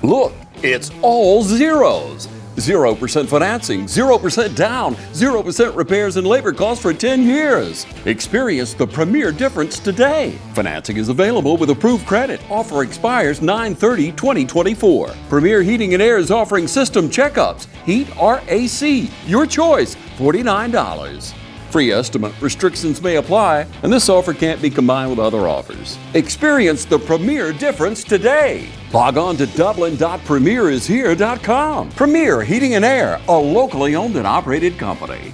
Look, it's all zeros. 0% financing, 0% down, 0% repairs and labor costs for 10 years. Experience the premier difference today. Financing is available with approved credit. Offer expires 9/30/2024. Premier Heating and Air is offering system checkups. Heat or AC, your choice, $49. Free estimate restrictions may apply, and this offer can't be combined with other offers. Experience the premier difference today. Log on to dublin.premierishere.com. Premier Heating and Air, a locally owned and operated company.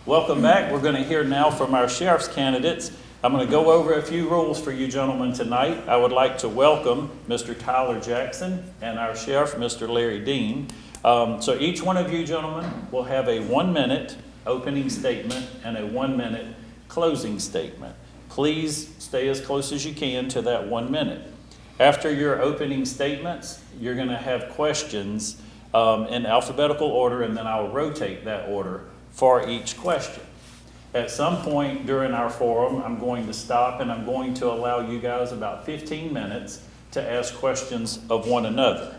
Welcome back. We're going to hear now from our sheriff's candidates. I'm going to go over a few rules for you gentlemen tonight. I would like to welcome Mr. Tyler Jackson and our sheriff, Mr. Larry Dean. So each one of you gentlemen will have a 1-minute opening statement and a 1-minute closing statement. Please stay as close as you can to that 1 minute. After your opening statements, you're going to have questions in alphabetical order, and then I'll rotate that order for each question. At some point during our forum, I'm going to stop and I'm going to allow you guys about 15 minutes to ask questions of one another.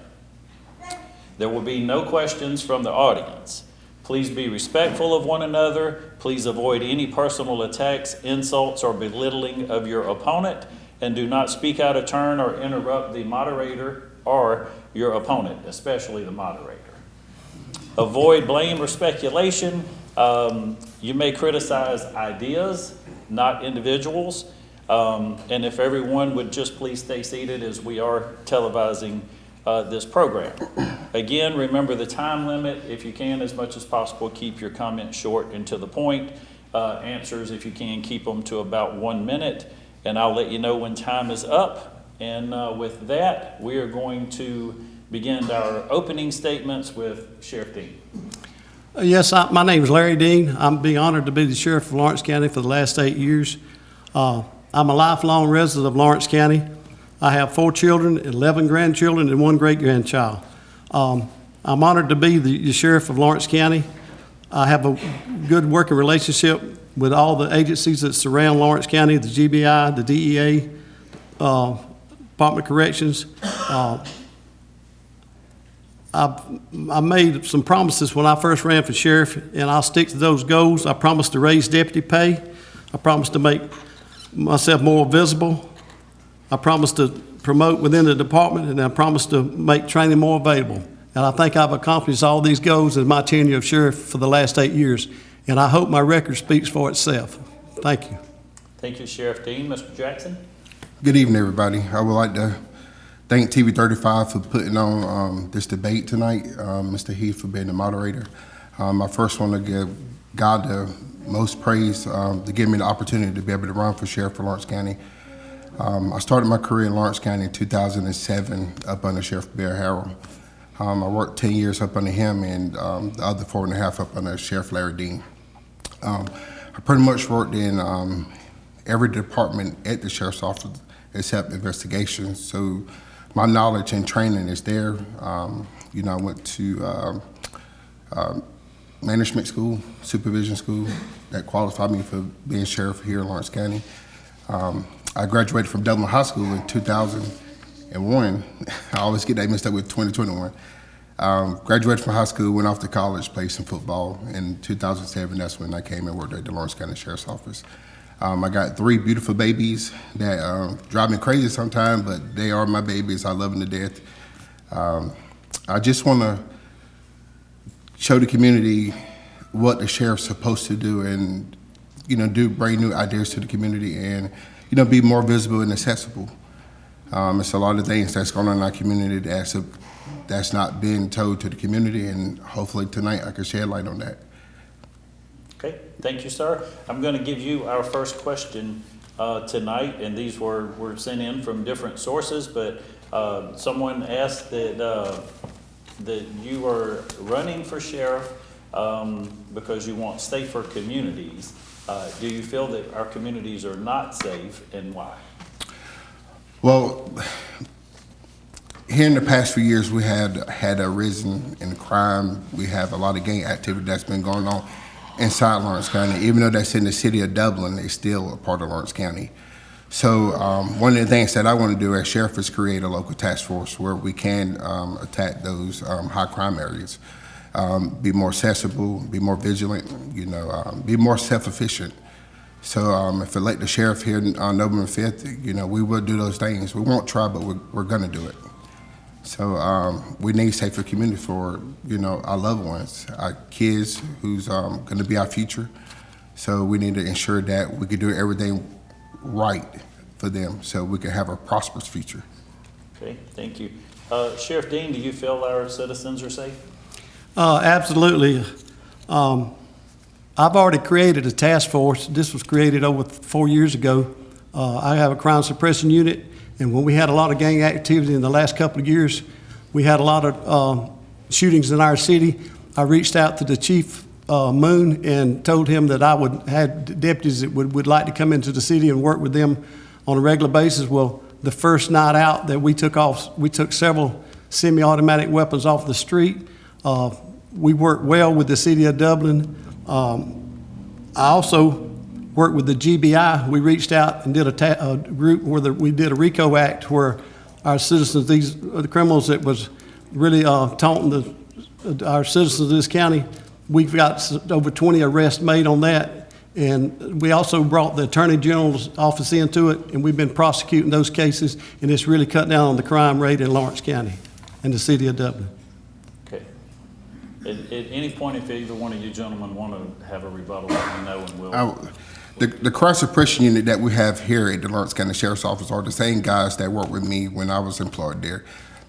There will be no questions from the audience. Please be respectful of one another. Please avoid any personal attacks, insults, or belittling of your opponent, and do not speak out of turn or interrupt the moderator or your opponent, especially the moderator. Avoid blame or speculation. You may criticize ideas, not individuals. And if everyone would just please stay seated as we are televising this program. Again, remember the time limit. If you can, as much as possible, keep your comments short and to the point. Answers, if you can, keep them to about 1 minute. And I'll let you know when time is up. And with that, we are going to begin our opening statements with Sheriff Dean. Yes, my name is Larry Dean. I'm being honored to be the sheriff of Lawrence County for the last 8 years. I'm a lifelong resident of Lawrence County. I have 4 children, 11 grandchildren, and 1 great-grandchild. I'm honored to be the sheriff of Lawrence County. I have a good working relationship with all the agencies that surround Lawrence County, the GBI, the DEA, Department of Corrections. I made some promises when I first ran for sheriff, and I'll stick to those goals. I promised to raise deputy pay. I promised to make myself more visible. I promised to promote within the department, and I promised to make training more available. And I think I've accomplished all these goals in my tenure of sheriff for the last 8 years, and I hope my record speaks for itself. Thank you. Thank you, Sheriff Dean. Mr. Jackson? Good evening, everybody. I would like to thank TV 35 for putting on this debate tonight, Mr. Heath for being the moderator. I first want to give God the most praise to give me the opportunity to be able to run for sheriff for Lawrence County. I started my career in Lawrence County in 2007 up under Sheriff Bear Harrell. I worked 10 years up under him and the other 4.5 up under Sheriff Larry Dean. I pretty much worked in every department at the sheriff's office except investigations. So my knowledge and training is there. I went to management school, supervision school, that qualified me for being sheriff here in Lawrence County. I graduated from Dublin High School in 2001. I always get that mixed up with 2021. Graduated from high school, went off to college, played some football. In 2007, that's when I came and worked at the Lawrence County Sheriff's Office. I got 3 beautiful babies that drive me crazy sometimes, but they are my babies. I love them to death. I just want to show the community what the sheriff's supposed to do and, bring new ideas to the community and, be more visible and accessible. It's a lot of things that's going on in our community that's not being told to the community, and hopefully tonight I can shed light on that. Okay, thank you, sir. I'm going to give you our first question tonight, and these were sent in from different sources, but someone asked that you are running for sheriff because you want safer communities. Do you feel that our communities are not safe, and why? Well, here in the past few years, we had arisen in crime. We have a lot of gang activity that's been going on inside Lawrence County. Even though that's in the city of Dublin, it's still a part of Lawrence County. So one of the things that I want to do as sheriff is create a local task force where we can attack those high crime areas, be more accessible, be more vigilant, be more self-efficient. So if elect the sheriff here on November 5th, we will do those things. We won't try, but we're going to do it. So we need safer community for, our loved ones, our kids who's going to be our future. So we need to ensure that we can do everything right for them so we can have a prosperous future. Okay, thank you. Sheriff Dean, do you feel our citizens are safe? Absolutely. I've already created a task force. This was created over 4 years ago. I have a crime suppression unit, and when we had a lot of gang activity in the last couple of years, we had a lot of shootings in our city. I reached out to the Chief Moon and told him that I would have deputies that would like to come into the city and work with them on a regular basis. Well, the first night out that we took several semi-automatic weapons off the street. We worked well with the city of Dublin. I also worked with the GBI. We reached out and did a group where we did a RICO Act where our citizens, these are the criminals that was really taunting our citizens of this county. We've got over 20 arrests made on that. And we also brought the Attorney General's office into it, and we've been prosecuting those cases, and it's really cut down on the crime rate in Lawrence County and the city of Dublin. Okay. At any point, if either one of you gentlemen want to have a rebuttal, let me know and we'll... The crime suppression unit that we have here at the Lawrence County Sheriff's Office are the same guys that worked with me when I was employed there.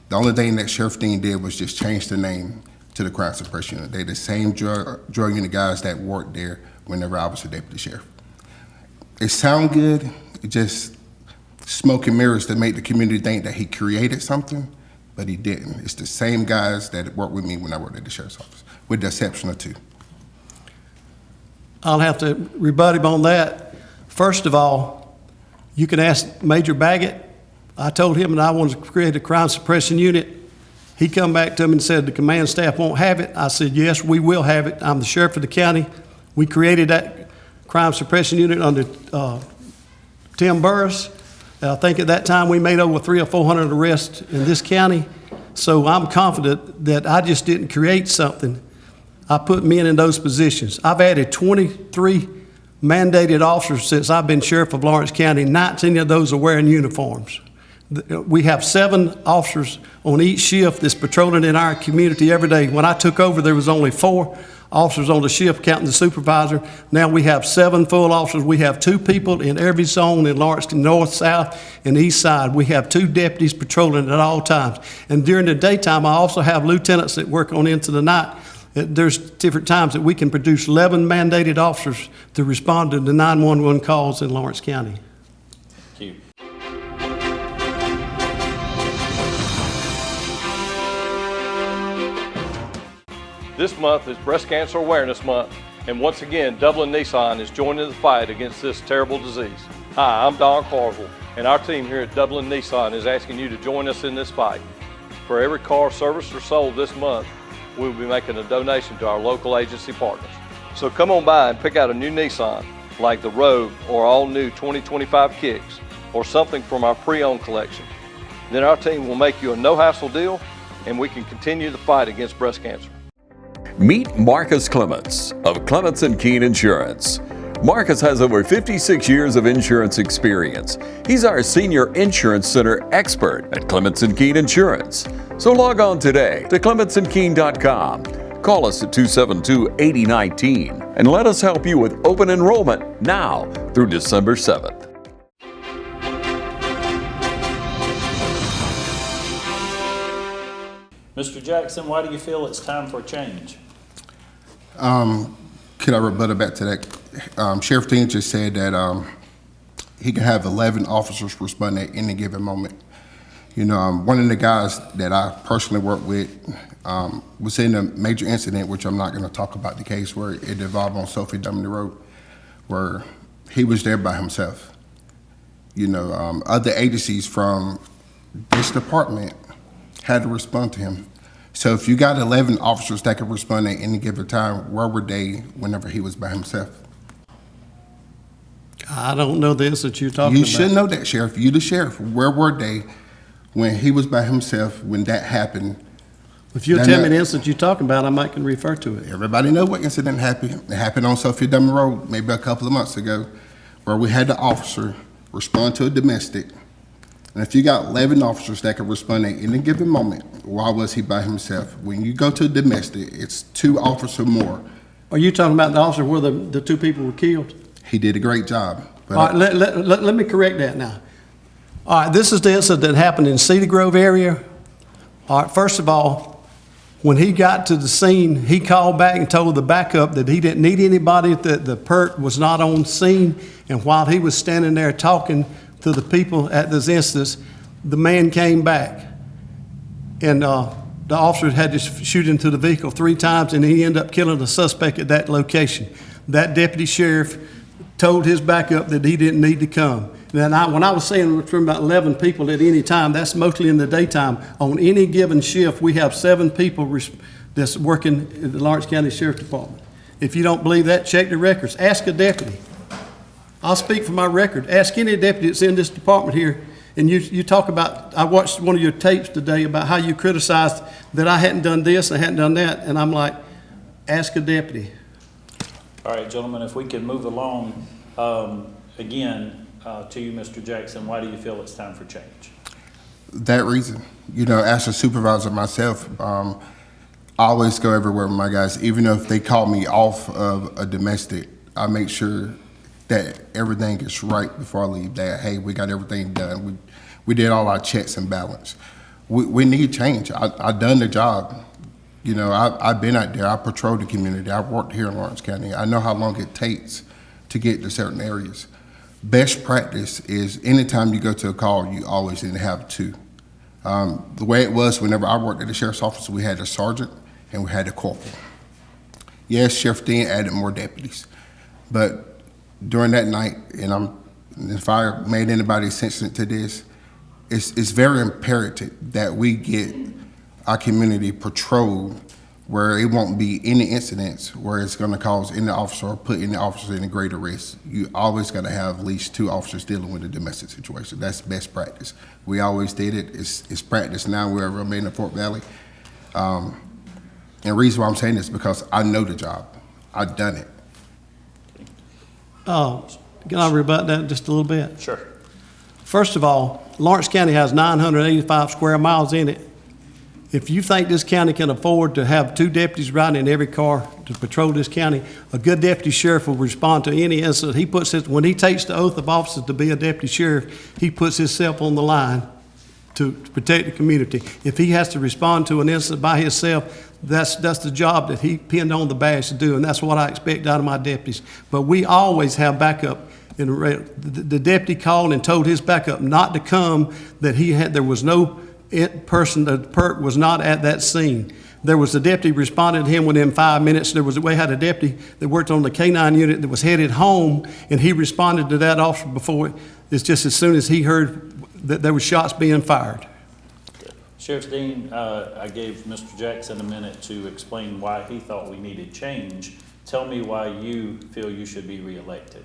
The only thing that Sheriff Dean did was just change the name to the crime suppression unit. They're the same drug unit guys that worked there whenever I was a deputy sheriff. It sounds good, it just smoke and mirrors to make the community think that he created something, but he didn't. It's the same guys that worked with me when I worked at the sheriff's office, with the exception of two. I'll have to rebut him on that. First of all, you can ask Major Baggett. I told him that I wanted to create a crime suppression unit. He come back to me and said the command staff won't have it. I said, yes, we will have it. I'm the sheriff of the county. We created that crime suppression unit under Tim Burris. I think at that time we made over 300 or 400 arrests in this county. So I'm confident that I just didn't create something. I put men in those positions. I've added 23 mandated officers since I've been sheriff of Lawrence County. 19 of those are wearing uniforms. We have 7 officers on each shift that's patrolling in our community every day. When I took over, there was only 4 officers on the shift, counting the supervisor. Now we have 7 full officers. We have 2 people in every zone in Lawrence, north, south, and east side. We have 2 deputies patrolling at all times. And during the daytime, I also have lieutenants that work on into the night. There's different times that we can produce 11 mandated officers to respond to the 911 calls in Lawrence County. Thank you. This month is Breast Cancer Awareness Month, and once again, Dublin Nissan is joining the fight against this terrible disease. Hi, I'm Don Carswell, and our team here at Dublin Nissan is asking you to join us in this fight. For every car serviced or sold this month, we will be making a donation to our local agency partners. So come on by and pick out a new Nissan, like the Rogue or all-new 2025 Kicks, or something from our pre-owned collection. Then our team will make you a no-hassle deal, and we can continue the fight against breast cancer. Meet Marcus Clements of Clements & Keene Insurance. Marcus has over 56 years of insurance experience. He's our Senior Insurance Center expert at Clements & Keene Insurance. So log on today to clementsandkeene.com. Call us at 272-8019 and let us help you with open enrollment now through December 7th. Mr. Jackson, why do you feel it's time for change? Could I rebut back to that? Sheriff Dean just said that he can have 11 officers respond at any given moment. One of the guys that I personally worked with was in a major incident, which I'm not going to talk about the case, where it involved on Sophie Dumley Road, where he was there by himself. Other agencies from this department had to respond to him. So if you got 11 officers that could respond at any given time, where were they whenever he was by himself? I don't know the instance you're talking You about. should know that, Sheriff. You the sheriff. Where were they when he was by himself, when that happened? If you'll tell me the instance you're talking about, I might can refer to it. Everybody know what incident happened. It happened on Sophia Dummy Road maybe a couple of months ago, where we had the officer respond to a domestic. And if you got 11 officers that could respond at any given moment, why was he by himself? When you go to a domestic, it's 2 officers or more. Are you talking about the officer where the 2 people were killed? He did a great job. But All right, let me correct that now. All right, this is the incident that happened in Cedar Grove area. All right, first of all, when he got to the scene, he called back and told the backup that he didn't need anybody, that the PERT was not on scene. And while he was standing there talking to the people at this instance, the man came back. And the officer had to shoot into the vehicle 3 times, and he ended up killing the suspect at that location. That deputy sheriff told his backup that he didn't need to come. Then when I was saying we're talking about 11 people at any time, that's mostly in the daytime. On any given shift, we have 7 people that's working in the Lawrence County Sheriff's Department. If you don't believe that, check the records. Ask a deputy. I'll speak for my record. Ask any deputy that's in this department here, and you talk about, I watched one of your tapes today about how you criticized that I hadn't done this, I hadn't done that, and I'm like, ask a deputy. All right, gentlemen, if we can move along, again, to you, Mr. Jackson, why do you feel it's time for change? that reason, as a supervisor myself, I always go everywhere with my guys. Even if they call me off of a domestic, I make sure that everything is right before I leave, that, hey, we got everything done. We did all our checks and balance. We need change. I've done the job. I've been out there. I patrol the community. I've worked here in Lawrence County. I know how long it takes to get to certain areas. Best practice is anytime you go to a call, you always need to have 2. The way it was whenever I worked at the sheriff's office, we had a sergeant and we had a corporal. Yes, Sheriff Dean added more deputies, but during that night, and if I made anybody sensitive to this, it's very imperative that we get our community patrolled where it won't be any incidents where it's going to cause any officer or put any officers in a greater risk. You always got to have at least 2 officers dealing with a domestic situation. That's best practice. We always did it. It's practice now wherever I'm in Fort Valley. And the reason why I'm saying this is because I know the job. I've done it. Can I rebut that just a little bit? Sure. First of all, Lawrence County has 985 square miles in it. If you think this county can afford to have 2 deputies riding in every car to patrol this county, a good deputy sheriff will respond to any incident. When he takes the oath of office to be a deputy sheriff, he puts himself on the line to protect the community. If he has to respond to an incident by himself, that's the job that he pinned on the badge to do, and that's what I expect out of my deputies. But we always have backup. The deputy called and told his backup not to come, that there was no person, the PERT was not at that scene. There was a deputy responded to him within 5 minutes. We had a deputy that worked on the K-9 unit that was headed home, and he responded to that officer before. It's just as soon as he heard that there were shots being fired. Sheriff Dean, I gave Mr. Jackson a minute to explain why he thought we needed change. Tell me why you feel you should be reelected.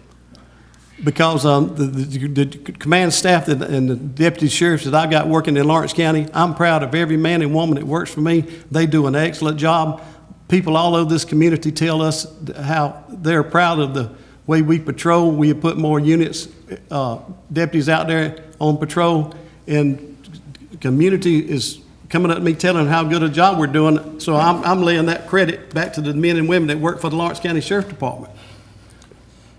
Because the command staff and the deputy sheriffs that I got working in Lawrence County, I'm proud of every man and woman that works for me. They do an excellent job. People all over this community tell us how they're proud of the way we patrol. We have put more units, deputies out there on patrol, and the community is coming up to me telling how good a job we're doing. So I'm laying that credit back to the men and women that work for the Lawrence County Sheriff's Department.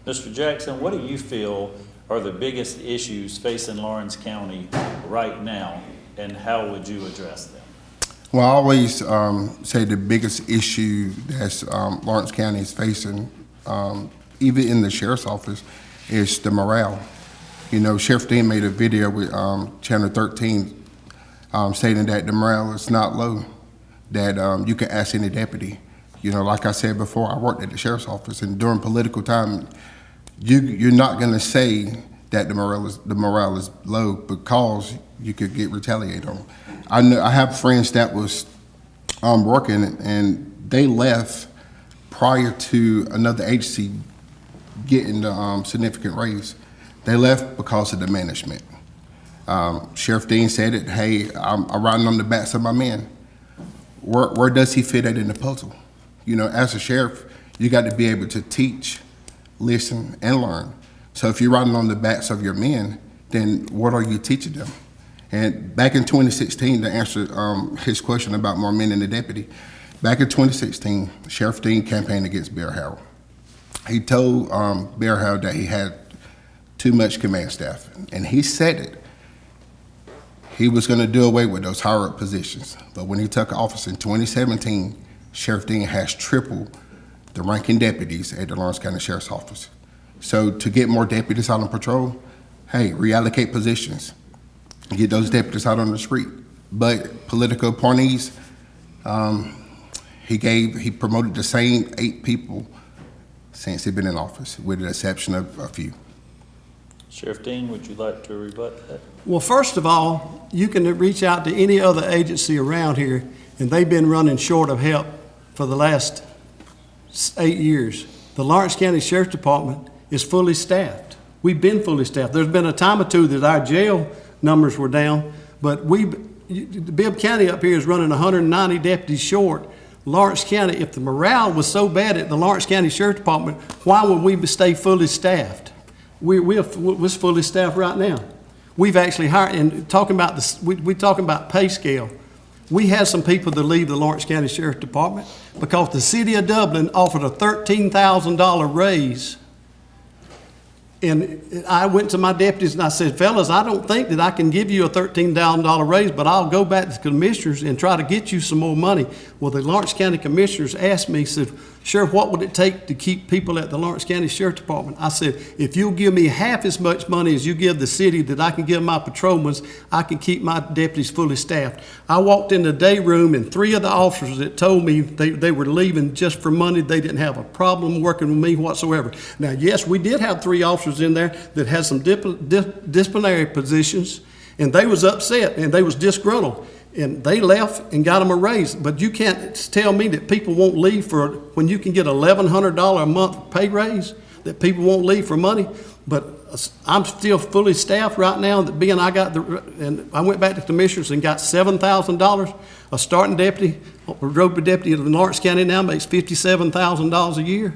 Mr. Jackson, what do you feel are the biggest issues facing Lawrence County right now, and how would you address them? Well, I always say the biggest issue that Lawrence County is facing, even in the sheriff's office, is the morale. Sheriff Dean made a video with Channel 13 stating that the morale is not low, that you can ask any deputy. Like I said before, I worked at the sheriff's office, and during political time, you're not going to say that the morale is low, because you could get retaliated on. I have friends that was working and they left prior to another agency getting the significant raise. They left because of the management. Sheriff Dean said it, hey, I'm riding on the backs of my men. Where does he fit in the puzzle? You know, as a sheriff, you got to be able to teach, listen, and learn. So if you're riding on the backs of your men, then what are you teaching them? And back in 2016, to answer his question about more men in the deputy, back in 2016, Sheriff Dean campaigned against Bear Harrell. He told Bear Harrell that he had too much command staff, and he said it. He was going to do away with those higher-up positions. But when he took office in 2017, Sheriff Dean has tripled the ranking deputies at the Lawrence County Sheriff's Office. So to get more deputies out on patrol, hey, reallocate positions, get those deputies out on the street. But political appointees, he promoted the same 8 people since he's been in office, with the exception of a few. Sheriff Dean, would you like to rebut that? Well, first of all, you can reach out to any other agency around here, and they've been running short of help for the last 8 years. The Lawrence County Sheriff's Department is fully staffed. We've been fully staffed. There's been a time or two that our jail numbers were down, but Bibb County up here is running 190 deputies short. Lawrence County, if the morale was so bad at the Lawrence County Sheriff's Department, why would we stay fully staffed? We're fully staffed right now. We've actually hired, and talking about this, we're talking about pay scale. We had some people that leave the Lawrence County Sheriff's Department because the city of Dublin offered a $13,000 raise. And I went to my deputies and I said, fellas, I don't think that I can give you a $13,000 raise, but I'll go back to the commissioners and try to get you some more money. Well, the Lawrence County commissioners asked me, said, Sheriff, what would it take to keep people at the Lawrence County Sheriff's Department? I said, if you'll give me half as much money as you give the city that I can give my patrolmen, I can keep my deputies fully staffed. I walked in the day room and 3 of the officers that told me they were leaving just for money, they didn't have a problem working with me whatsoever. Now, yes, we did have 3 officers in there that had some disciplinary positions, and they was upset and they was disgruntled. And they left and got them a raise. But you can't tell me that people won't leave for, when you can get $1,100 a month pay raise, that people won't leave for money. But I'm still fully staffed right now, that being and I went back to commissioners and got $7,000. A starting deputy, a road deputy in Lawrence County now makes $57,000 a year.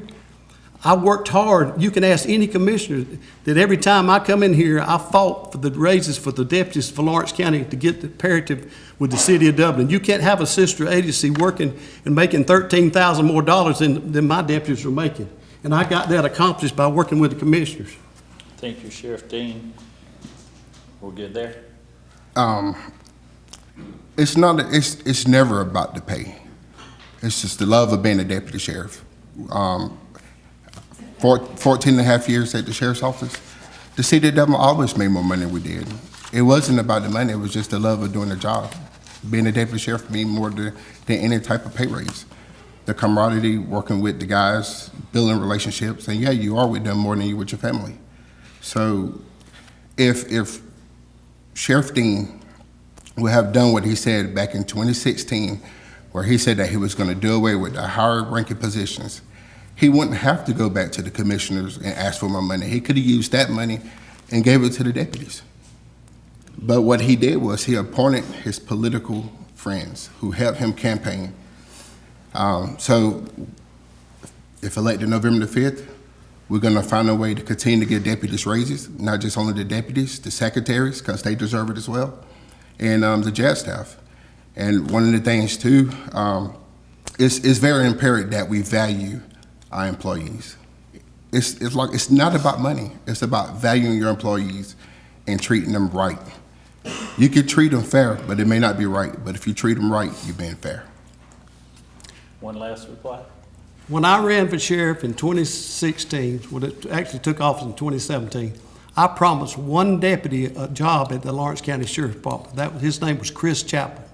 I worked hard. You can ask any commissioner that every time I come in here, I fought for the raises for the deputies for Lawrence County to get the parity with the city of Dublin. You can't have a sister agency working and making $13,000 more than my deputies were making. And I got that accomplished by working with the commissioners. Thank you, Sheriff Dean. We're good there? It's never about the pay. It's just the love of being a deputy sheriff. 14 and a half years at the sheriff's office, the city of Dublin always made more money than we did. It wasn't about the money, it was just the love of doing the job. Being a deputy sheriff means more than any type of pay raise. The camaraderie, working with the guys, building relationships, and yeah, you are with them more than you with your family. So if Sheriff Dean would have done what he said back in 2016, where he said that he was going to do away with the higher ranking positions, he wouldn't have to go back to the commissioners and ask for more money. He could have used that money and gave it to the deputies. But what he did was he appointed his political friends who helped him campaign. So if elected November the 5th, we're gonna find a way to continue to give deputies raises, not just only the deputies, the secretaries, because they deserve it as well, and the jail staff. And one of the things too, it's very imperative that we value our employees. It's not about money. It's about valuing your employees and treating them right. You can treat them fair, but it may not be right. But if you treat them right, you're being fair. One last reply. When I ran for sheriff in 2016, when it actually took office in 2017, I promised one deputy a job at the Lawrence County Sheriff's Department. His name was Chris Chappell.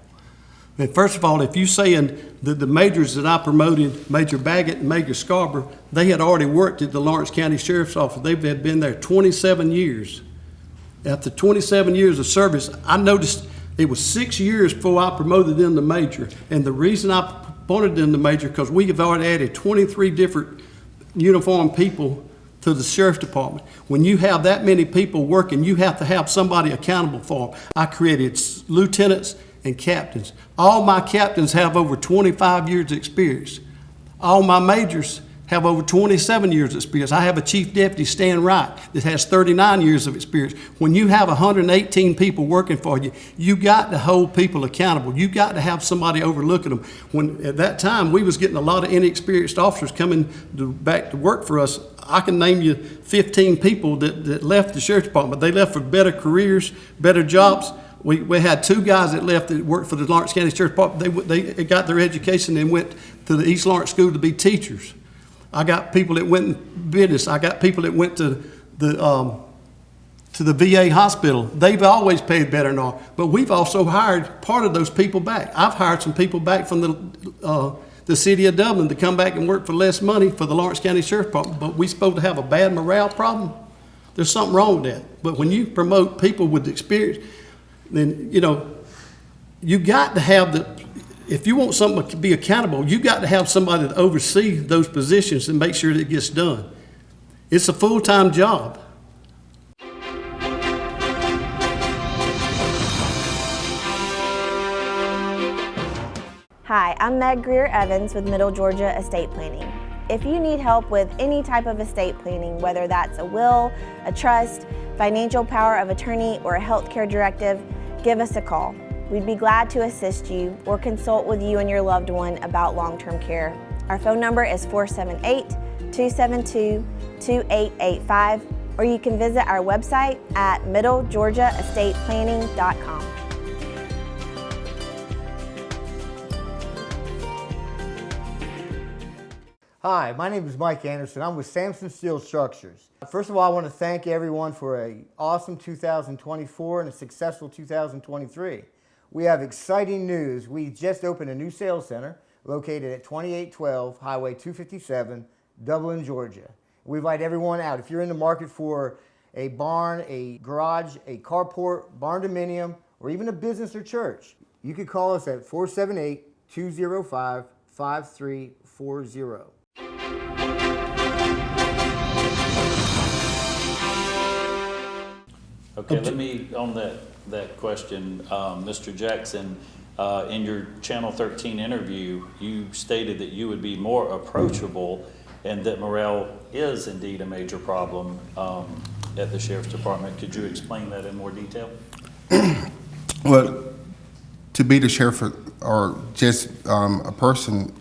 And first of all, if you saying that the majors that I promoted, Major Baggett and Major Scarborough, they had already worked at the Lawrence County Sheriff's Office. They had been there 27 years. After 27 years of service, I noticed it was 6 years before I promoted them to major. And the reason I promoted them to major, because we have already added 23 different uniformed people to the sheriff's department. When you have that many people working, you have to have somebody accountable for them. I created lieutenants and captains. All my captains have over 25 years experience. All my majors have over 27 years experience. I have a chief deputy, Stan Wright, that has 39 years of experience. When you have 118 people working for you, you got to hold people accountable. You got to have somebody overlooking them. When at that time we was getting a lot of inexperienced officers coming back to work for us. I can name you 15 people that left the sheriff's department. They left for better careers, better jobs. We had 2 guys that left that worked for the Lawrence County Sheriff's Department. They got their education and went to the East Lawrence School to be teachers. I got people that went in business. I got people that went to the VA hospital. They've always paid better than ours, but we've also hired part of those people back. I've hired some people back from the city of Dublin to come back and work for less money for the Lawrence County Sheriff's Department, but we supposed to have a bad morale problem? There's something wrong with that. But when you promote people with experience, then, you got to have if you want something to be accountable, you got to have somebody to oversee those positions and make sure that it gets done. It's a full-time job. Hi, I'm Meg Greer-Evans with Middle Georgia Estate Planning. If you need help with any type of estate planning, whether that's a will, a trust, financial power of attorney, or a healthcare directive, give us a call. We'd be glad to assist you or consult with you and your loved one about long-term care. Our phone number is 478-272-2885, or you can visit our website at middlegeorgiaestateplanning.com. Hi, my name is Mike Anderson. I'm with Samson Steel Structures. First of all, I want to thank everyone for an awesome 2024 and a successful 2023. We have exciting news. We just opened a new sales center located at 2812 Highway 257, Dublin, Georgia. We invite everyone out. If you're in the market for a barn, a garage, a carport, barn dominium, or even a business or church, you can call us at 478-205-5340. Okay, let me, on that question, Mr. Jackson, in your Channel 13 interview, you stated that you would be more approachable and that morale is indeed a major problem at the Sheriff's Department. Could you explain that in more detail? Well, to be the sheriff or just a person,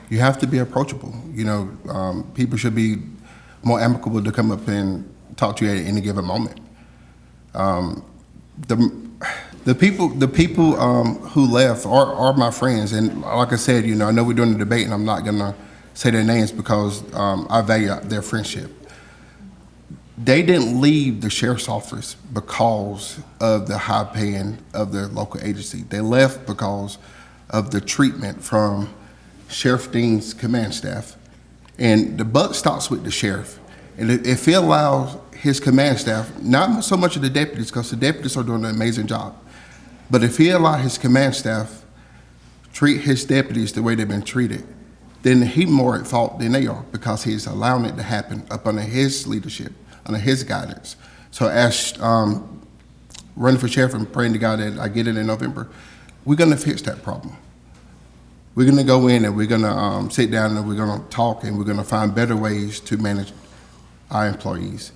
you have to be approachable. People should be more amicable to come up and talk to you at any given moment. The people who left are my friends, and like I said, I know we're doing a debate, and I'm not gonna say their names because I value their friendship. They didn't leave the sheriff's office because of the high paying of their local agency. They left because of the treatment from Sheriff Dean's command staff, and the buck stops with the sheriff. And if he allows his command staff, not so much of the deputies, because the deputies are doing an amazing job, but if he allows his command staff treat his deputies the way they've been treated, then he's more at fault than they are, because he's allowing it to happen up under his leadership, under his guidance. So as running for sheriff and praying to God that I get it in November, we're gonna fix that problem. We're gonna go in and we're gonna sit down and we're gonna talk and we're gonna find better ways to manage our employees.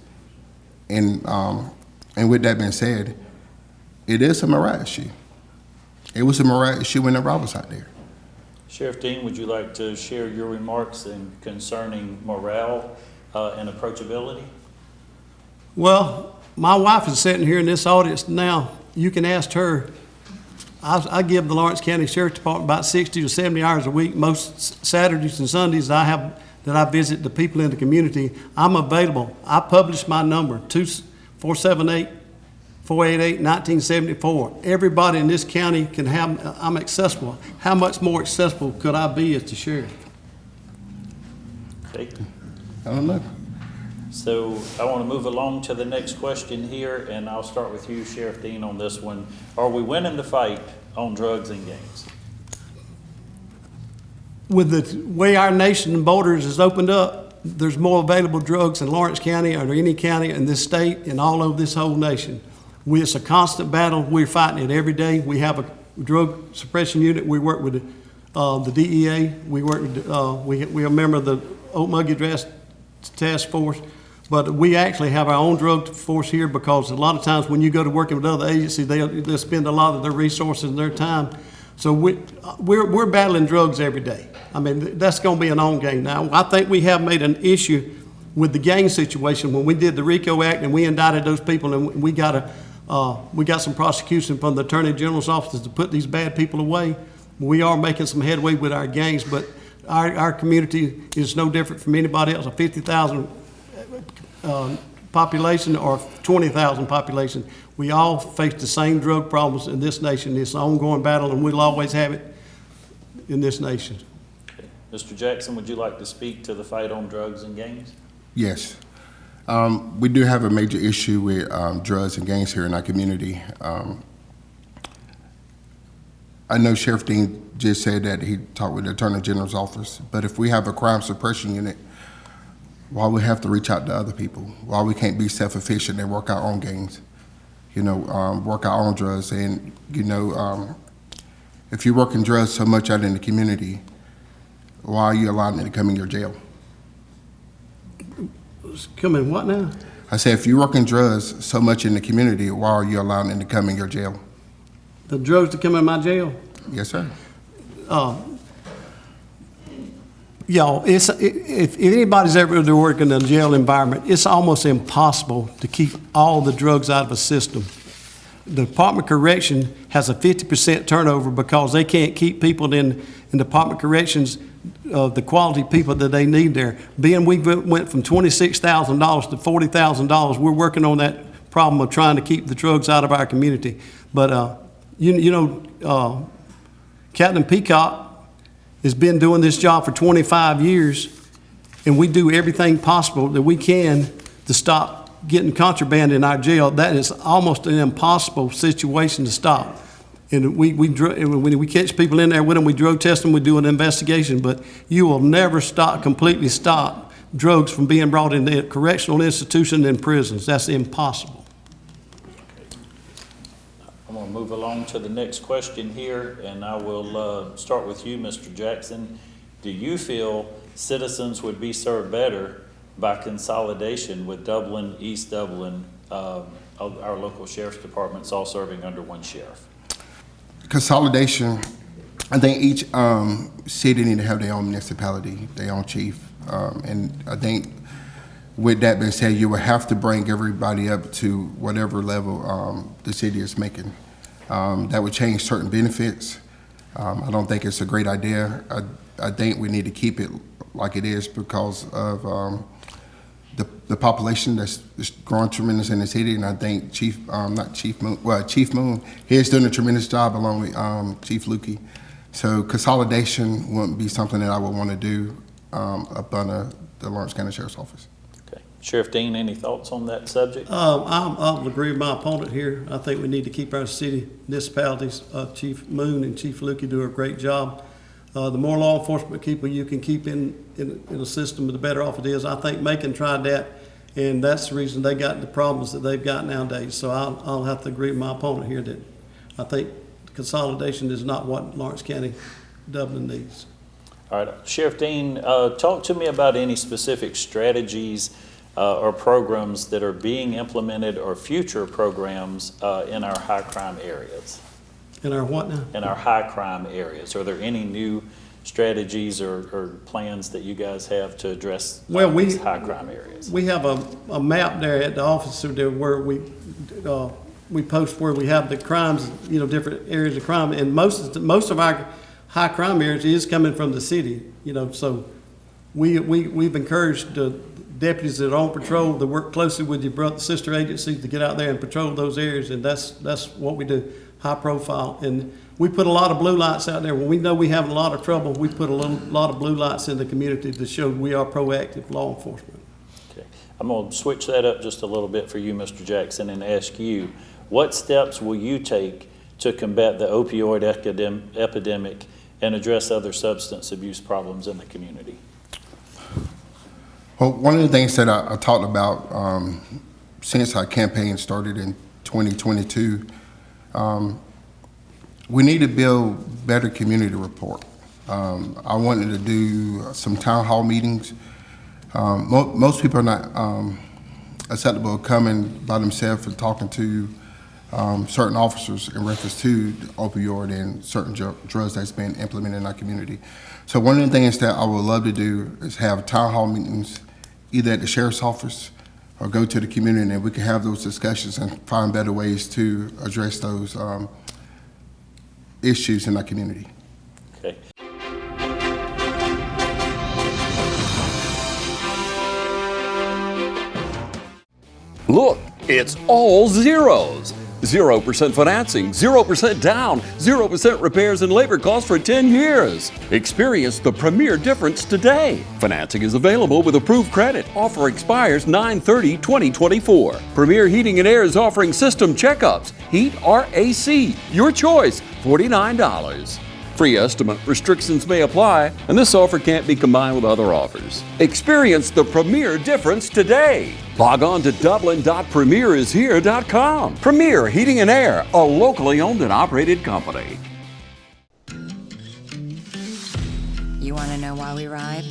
And with that being said, it is a morale issue. It was a morale issue whenever I was out there. Sheriff Dean, would you like to share your remarks concerning morale and approachability? Well, my wife is sitting here in this audience now. You can ask her. I give the Lawrence County Sheriff's Department about 60 to 70 hours a week. Most Saturdays and Sundays that I visit the people in the community, I'm available. I publish my number, 478-488-1974. Everybody in this county can have, I'm accessible. How much more accessible could I be as the sheriff? Okay. I don't know. So I want to move along to the next question here, and I'll start with you, Sheriff Dean, on this one. Are we winning the fight on drugs and gangs? With the way our nation borders is opened up, there's more available drugs in Lawrence County or any county in this state and all over this whole nation. It's a constant battle. We're fighting it every day. We have a drug suppression unit. We work with the DEA. We work with, we're a member of the Okmulgee Task Force. But we actually have our own drug force here because a lot of times when you go to working with other agencies, they spend a lot of their resources and their time. So we're battling drugs every day. I mean, that's going to be an ongoing. Now, I think we have made an issue with the gang situation when we did the RICO Act and we indicted those people, and we got some prosecution from the Attorney General's office to put these bad people away. We are making some headway with our gangs, but our community is no different from anybody else. A 50,000 population or 20,000 population. We all face the same drug problems in this nation. It's an ongoing battle, and we'll always have it in this nation. Okay. Mr. Jackson, would you like to speak to the fight on drugs and gangs? Yes. We do have a major issue with drugs and gangs here in our community. I know Sheriff Dean just said that he talked with the Attorney General's office, but if we have a crime suppression unit, why we have to reach out to other people? Why we can't be self-efficient and work our own gangs? Work our own drugs. And, if you're working drugs so much out in the community, why are you allowing it to come in your jail? Come in what now? I said, if you're working drugs so much in the community, why are you allowing it to come in your jail? The drugs to come in my jail? Yes, sir. Y'all, if anybody's ever to work in a jail environment, it's almost impossible to keep all the drugs out of a system. The Department of Correction has a 50% turnover because they can't keep people in Department of Corrections, the quality people that they need there. Being we went from $26,000 to $40,000, we're working on that problem of trying to keep the drugs out of our community. But, Captain Peacock has been doing this job for 25 years, and we do everything possible that we can to stop getting contraband in our jail. That is almost an impossible situation to stop. And when we catch people in there with them, we drug test them, we do an investigation, but you will never completely stop drugs from being brought into correctional institutions and prisons. That's impossible. I'm going to move along to the next question here, and I will start with you, Mr. Jackson. Do you feel citizens would be served better by consolidation with Dublin, East Dublin, our local sheriff's departments all serving under one sheriff? Consolidation, I think each city need to have their own municipality, their own chief. And I think with that being said, you would have to bring everybody up to whatever level the city is making. That would change certain benefits. I don't think it's a great idea. I think we need to keep it like it is because of the population that's growing tremendous in the city, and I think Chief Moon, he is doing a tremendous job along with Chief Lukey. So consolidation wouldn't be something that I would want to do up under the Lawrence County Sheriff's Office. Okay. Sheriff Dean, any thoughts on that subject? I'll agree with my opponent here. I think we need to keep our city municipalities. Chief Moon and Chief Lukey do a great job. The more law enforcement people you can keep in a system, the better off it is. I think Macon tried that, and that's the reason they got the problems that they've got nowadays. So I'll have to agree with my opponent here that I think consolidation is not what Lawrence County, Dublin needs. All right, Sheriff Dean, talk to me about any specific strategies or programs that are being implemented or future programs in our high crime areas. In our what now? In our high crime areas. Are there any new strategies or plans that you guys have to address these high crime areas? We have a map there at the office there where we post where we have the crimes, different areas of crime, and most of our high crime areas is coming from the city, so we've encouraged the deputies that are on patrol to work closely with your brother, sister agencies to get out there and patrol those areas, and that's what we do. High profile, and we put a lot of blue lights out there. When we know we have a lot of trouble, we put a lot of blue lights in the community to show we are proactive law enforcement. Okay. I'm going to switch that up just a little bit for you, Mr. Jackson, and ask you, what steps will you take to combat the opioid epidemic and address other substance abuse problems in the community? Well, one of the things that I talked about since our campaign started in 2022, we need to build better community rapport. I wanted to do some town hall meetings. Most people are not acceptable coming by themselves and talking to certain officers in reference to the opioid and certain drugs that's been implemented in our community. So one of the things that I would love to do is have town hall meetings either at the sheriff's office or go to the community, and we can have those discussions and find better ways to address those issues in our community. Okay. Look, it's all zeros. 0% financing, 0% down, 0% repairs and labor costs for 10 years. Experience the premier difference today. Financing is available with approved credit. Offer expires 9/30/2024. Premier Heating and Air is offering system checkups. Heat or AC, your choice, $49. Free estimate restrictions may apply, and this offer can't be combined with other offers. Experience the premier difference today. Log on to dublin.premierishere.com. Premier Heating and Air, a locally owned and operated company. You want to know why we ride?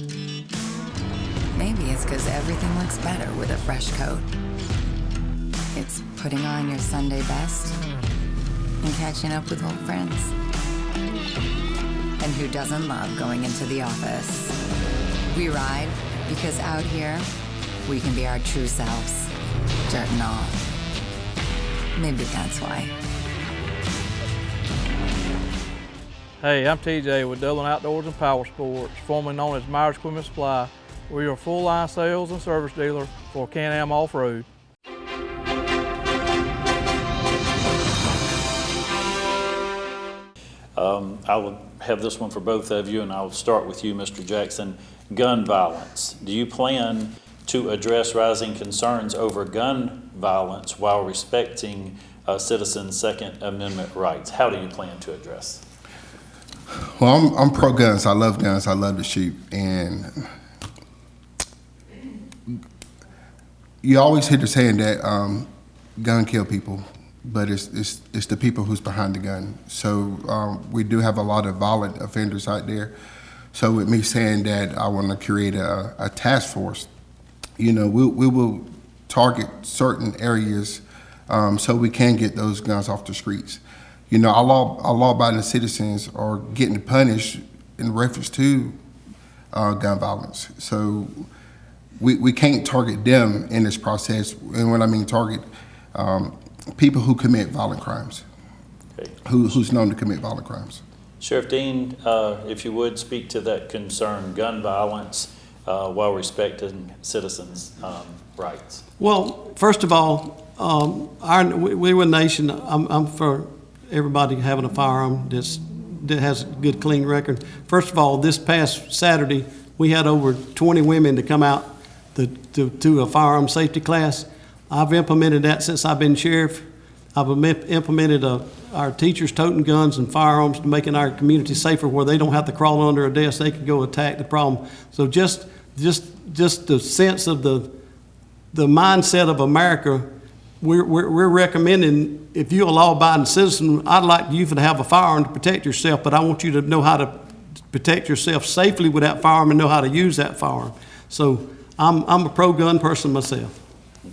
Maybe it's because everything looks better with a fresh coat. It's putting on your Sunday best and catching up with old friends. And who doesn't love going into the office? We ride because out here, we can be our true selves, dirt and all. Maybe that's why. Hey, I'm TJ with Dublin Outdoors and Power Sports, formerly known as Myers Equipment Supply. We're your full-line sales and service dealer for Can-Am Off-Road. I will have this one for both of you, and I'll start with you, Mr. Jackson. Gun violence. Do you plan to address rising concerns over gun violence while respecting citizens' Second Amendment rights? How do you plan to address? Well, I'm pro guns. I love guns. I love to shoot, and you always hear the saying that gun kill people, but it's the people who's behind the gun. So we do have a lot of violent offenders out there. So with me saying that I want to create a task force, we will target certain areas so we can get those guns off the streets. Our law-abiding citizens are getting punished in reference to gun violence. So we can't target them in this process. And when I mean target, people who commit violent crimes, Okay. who's known to commit violent crimes. Sheriff Dean, if you would speak to that concern, gun violence, while respecting citizens' rights. Well, first of all, we were a nation. I'm for everybody having a firearm that has a good, clean record. First of all, this past Saturday, we had over 20 women to come out to a firearm safety class. I've implemented that since I've been sheriff. I've implemented our teachers toting guns and firearms to making our community safer, where they don't have to crawl under a desk. They can go attack the problem. So just the sense of the mindset of America, we're recommending, if you're a law-abiding citizen, I'd like you to have a firearm to protect yourself, but I want you to know how to protect yourself safely with that firearm and know how to use that firearm. So I'm a pro-gun person myself.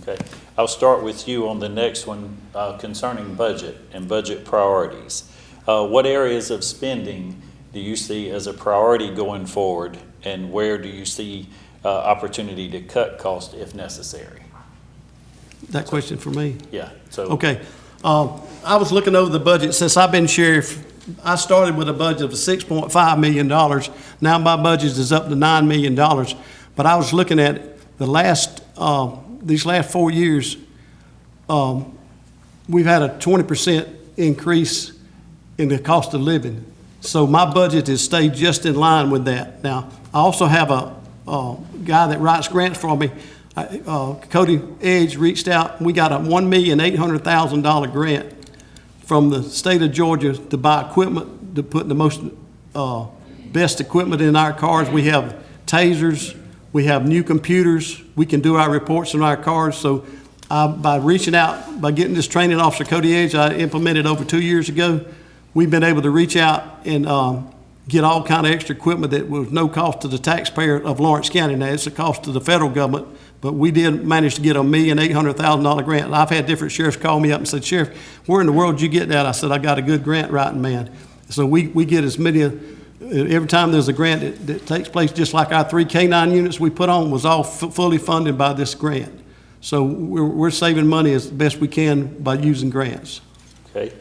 Okay. I'll start with you on the next one concerning budget and budget priorities. What areas of spending do you see as a priority going forward, and where do you see opportunity to cut costs if necessary? That question for me? Yeah. So Okay. I was looking over the budget since I've been sheriff. I started with a budget of $6.5 million. Now my budget is up to $9 million. But I was looking at these last 4 years, we've had a 20% increase in the cost of living. So my budget has stayed just in line with that. Now, I also have a guy that writes grants for me. WDIG reached out. We got a $1,800,000 grant from the state of Georgia to buy equipment, to put the most best equipment in our cars. We have tasers, we have new computers, we can do our reports in our cars. So by reaching out, by getting this training officer, WDIG, I implemented over 2 years ago, we've been able to reach out and get all kind of extra equipment that was no cost to the taxpayer of Lawrence County. Now, it's a cost to the federal government, but we did manage to get a $1,800,000 grant. And I've had different sheriffs call me up and said, "Sheriff, where in the world did you get that?" I said, "I got a good grant writing man." So we get as many, every time there's a grant that takes place, just like our 3 K-9 units we put on was all fully funded by this grant. So we're saving money as best we can by using grants. Okay.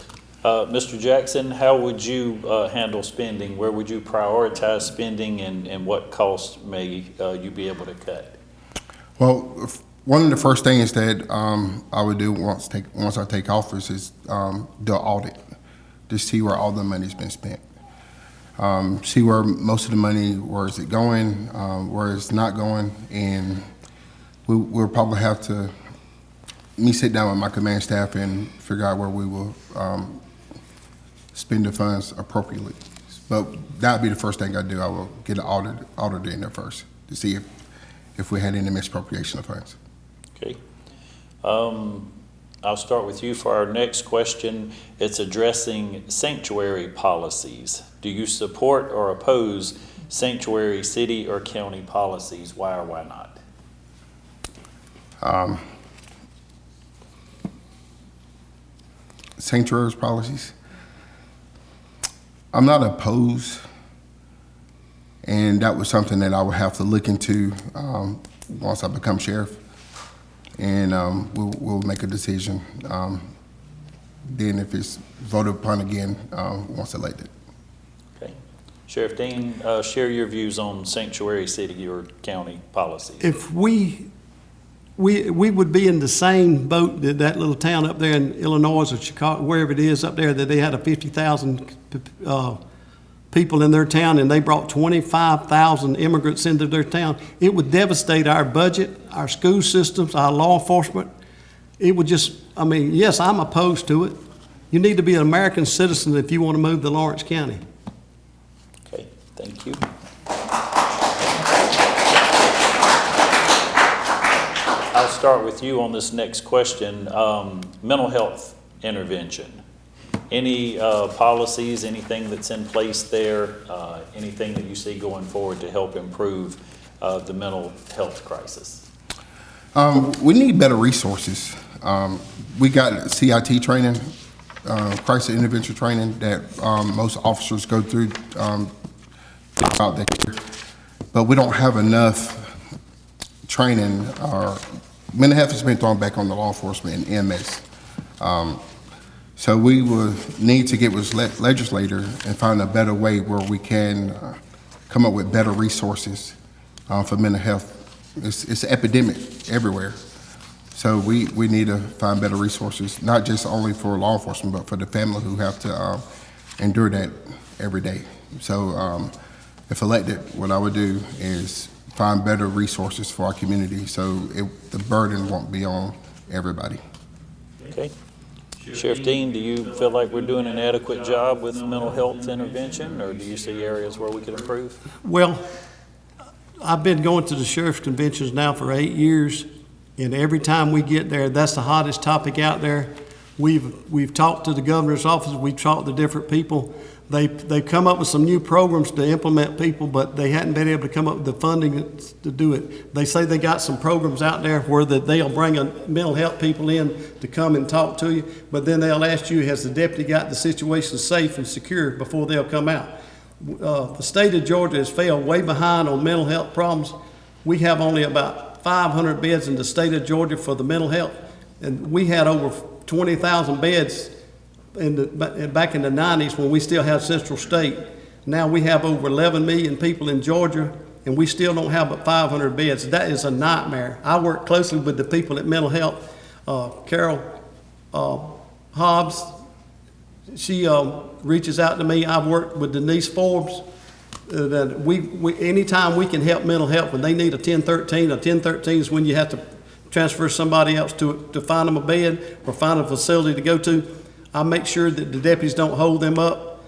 Mr. Jackson, how would you handle spending? Where would you prioritize spending, and what costs may you be able to cut? Well, one of the first things that I would do once I take office is do an audit to see where all the money's been spent. See where most of the money, where is it going, where it's not going, and we'll probably have to sit down with my command staff and figure out where we will spend the funds appropriately. But that would be the first thing I do. I will get an auditor in there first to see if we had any misappropriation of funds. Okay. I'll start with you for our next question. It's addressing sanctuary policies. Do you support or oppose sanctuary city or county policies? Why or why not? Sanctuary policies, I'm not opposed, and that was something that I would have to look into once I become sheriff, and we'll make a decision then if it's voted upon again once elected. Okay. Sheriff Dean, share your views on sanctuary city or county policies. If we would be in the same boat that that little town up there in Illinois or Chicago, wherever it is up there, that they had a 50,000 people in their town and they brought 25,000 immigrants into their town. It would devastate our budget, our school systems, our law enforcement. It would just, I mean, yes, I'm opposed to it. You need to be an American citizen if you want to move to Lawrence County. Okay, thank you. I'll start with you on this next question. Mental health intervention. Any policies, anything that's in place there, anything that you see going forward to help improve the mental health crisis? We need better resources. We got CIT training, crisis intervention training that most officers go through throughout the year, but we don't have enough training. Mental health has been thrown back on the law enforcement and EMS. So we will need to get with legislators and find a better way where we can come up with better resources for mental health. It's an epidemic everywhere. So we need to find better resources, not just only for law enforcement, but for the family who have to endure that every day. So if elected, what I would do is find better resources for our community so the burden won't be on everybody. Okay. Sheriff Dean, do you feel like we're doing an adequate job with mental health intervention, or do you see areas where we could improve? Well, I've been going to the sheriff's conventions now for 8 years, and every time we get there, that's the hottest topic out there. We've talked to the governor's office, we've talked to different people. They've come up with some new programs to implement people, but they hadn't been able to come up with the funding to do it. They say they got some programs out there where they'll bring mental health people in to come and talk to you, but then they'll ask you, has the deputy got the situation safe and secure before they'll come out? The state of Georgia has failed way behind on mental health problems. We have only about 500 beds in the state of Georgia for the mental health, and we had over 20,000 beds back in the 90s when we still had Central State. Now we have over 11 million people in Georgia, and we still don't have but 500 beds. That is a nightmare. I work closely with the people at Mental Health. Carol Hobbs, she reaches out to me. I've worked with Denise Forbes. that anytime we can help mental health, when they need a 1013 is when you have to transfer somebody else to find them a bed or find a facility to go to. I make sure that the deputies don't hold them up.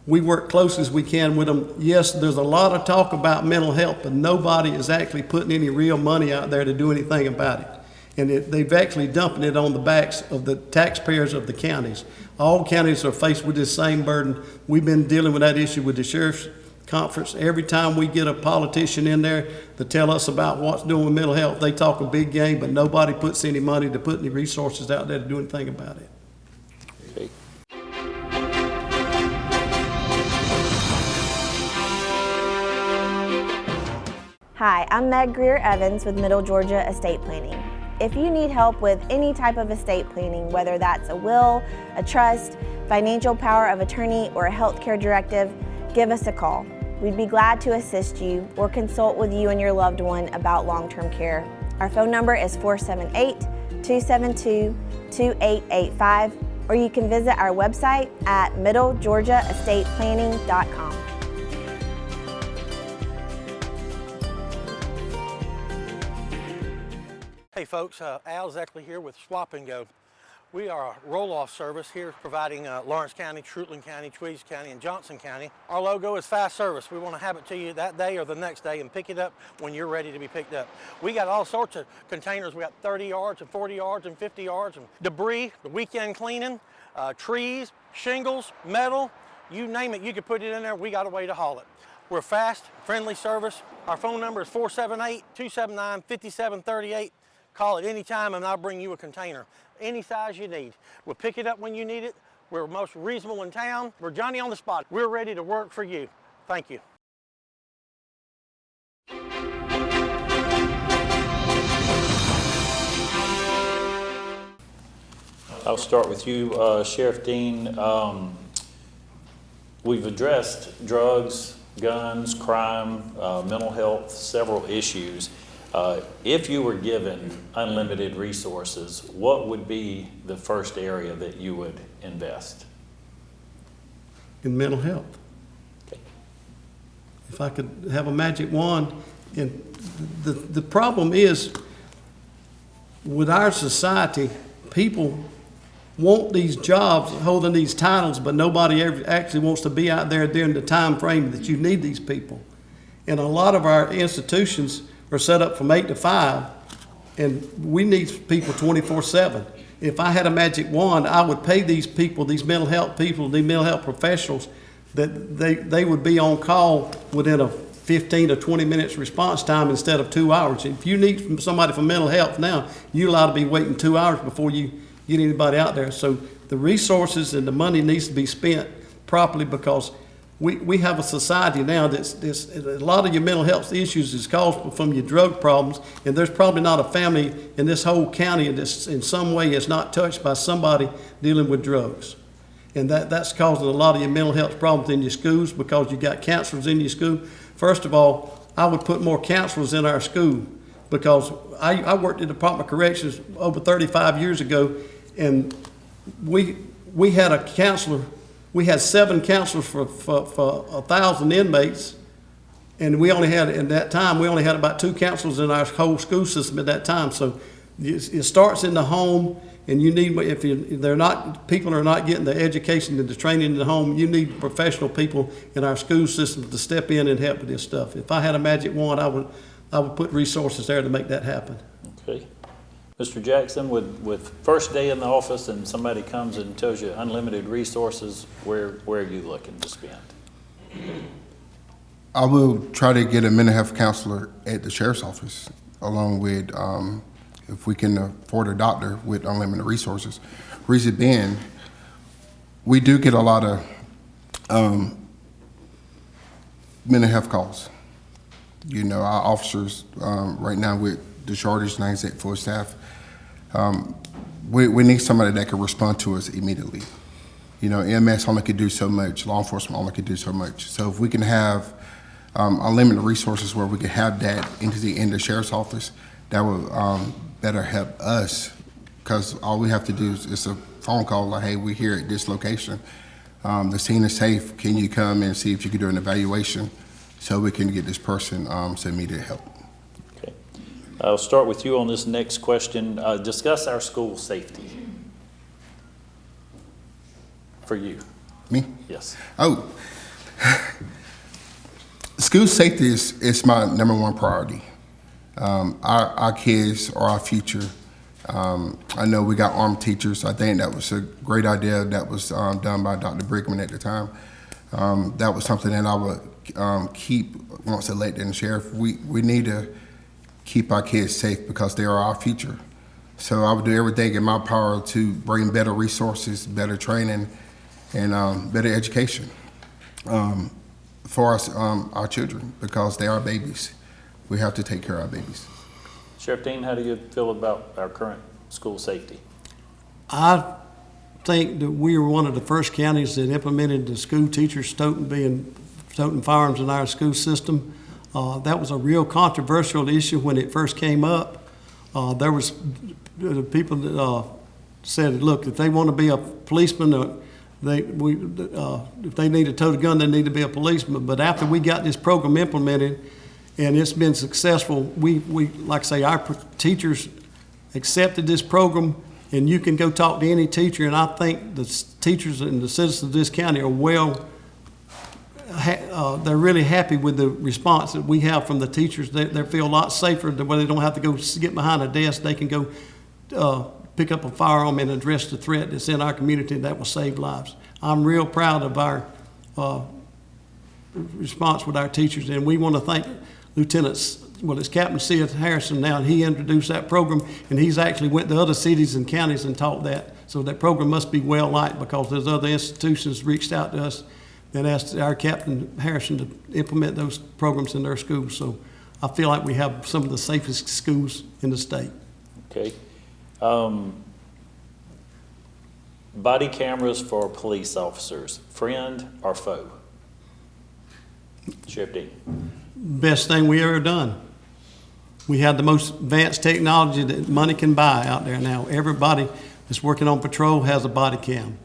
We work close as we can with them. Yes, there's a lot of talk about mental health, but nobody is actually putting any real money out there to do anything about it. And they've actually dumping it on the backs of the taxpayers of the counties. All counties are faced with this same burden. We've been dealing with that issue with the sheriff's conference. Every time we get a politician in there to tell us about what's doing with mental health, they talk a big game, but nobody puts any money to put any resources out there to do anything about it. Okay. Hi, I'm Meg Greer Evans with Middle Georgia Estate Planning. If you need help with any type of estate planning, whether that's a will, a trust, financial power of attorney, or a healthcare directive, give us a call. We'd be glad to assist you or consult with you and your loved one about long-term care. Our phone number is 478-272-2885, or you can visit our website at middlegeorgiaestateplanning.com. Hey folks, Al Zeckley here with Swap and Go. We are a roll-off service here providing Lawrence County, Treutlen County, Tweeds County, and Johnson County. Our logo is fast service. We want to have it to you that day or the next day and pick it up when you're ready to be picked up. We got all sorts of containers. We got 30 yards and 40 yards and 50 yards and debris, the weekend cleaning, trees, shingles, metal, you name it, you could put it in there. We got a way to haul it. We're fast, friendly service. Our phone number is 478-279-5738. Call it anytime and I'll bring you a container, any size you need. We'll pick it up when you need it. We're most reasonable in town. We're Johnny on the spot. We're ready to work for you. Thank you. I'll start with you, Sheriff Dean. We've addressed drugs, guns, crime, mental health, several issues. If you were given unlimited resources, what would be the first area that you would invest? In mental health. Okay. If I could have a magic wand, and the problem is, with our society, people want these jobs, holding these titles, but nobody ever actually wants to be out there during the time frame that you need these people. And a lot of our institutions are set up from 8 to 5, and we need people 24/7. If I had a magic wand, I would pay these people, these mental health people, these mental health professionals, that they would be on call within a 15 to 20 minutes response time instead of 2 hours. If you need somebody for mental health now, you're allowed to be waiting 2 hours before you get anybody out there. So the resources and the money needs to be spent properly, because we have a society now that's a lot of your mental health issues is caused from your drug problems, and there's probably not a family in this whole county that's in some way is not touched by somebody dealing with drugs. And that's causing a lot of your mental health problems in your schools, because you got counselors in your school. First of all, I would put more counselors in our school, because I worked in the Department of Corrections over 35 years ago, and we had a counselor. We had 7 counselors for 1,000 inmates, and we only had, at that time, we only had about 2 counselors in our whole school system at that time. So it starts in the home, and you need, if people are not getting the education and the training in the home, you need professional people in our school system to step in and help with this stuff. If I had a magic wand, I would put resources there to make that happen. Okay. Mr. Jackson, with first day in the office and somebody comes and tells you unlimited resources, where are you looking to spend? I will try to get a mental health counselor at the sheriff's office, along with, if we can afford a doctor with unlimited resources. Reason being, we do get a lot of mental health calls. You know, our officers right now with the shortage, 98 full staff, we need somebody that can respond to us immediately. You know, EMS only could do so much, law enforcement only could do so much. So if we can have unlimited resources where we can have that entity in the sheriff's office, that will better help us, because all we have to do is a phone call like, hey, we're here at this location. The scene is safe. Can you come and see if you can do an evaluation so we can get this person some immediate help? Okay. I'll start with you on this next question. Discuss our school safety. For you. Me? Yes. Oh, school safety is my number one priority. Our kids are our future. I know we got armed teachers. I think that was a great idea that was done by Dr. Brickman at the time. That was something that I would keep once elected and sheriff. We need to keep our kids safe because they are our future. So I would do everything in my power to bring better resources, better training, and better education for us, our children, because they are babies. We have to take care of our babies. Sheriff Dean, how do you feel about our current school safety? I think that we were one of the first counties that implemented the school teachers toting firearms in our school system. That was a real controversial issue when it first came up. There was people that said, look, if they want to be a policeman, if they need to tote a gun, they need to be a policeman. But after we got this program implemented and it's been successful, we like I say, our teachers accepted this program, and you can go talk to any teacher, and I think the teachers and the citizens of this county are they're really happy with the response that we have from the teachers. They feel a lot safer where they don't have to go get behind a desk. They can go pick up a firearm and address the threat that's in our community that will save lives. I'm real proud of our response with our teachers, and we want to thank it's Captain Sid Harrison now, and he introduced that program, and he's actually went to other cities and counties and taught that. So that program must be well liked because there's other institutions reached out to us and asked our Captain Harrison to implement those programs in their schools. So I feel like we have some of the safest schools in the state. Okay. Body cameras for police officers, friend or foe? Sheriff Dean. Best thing we ever done. We have the most advanced technology that money can buy out there now. Everybody that's working on patrol has a body cam.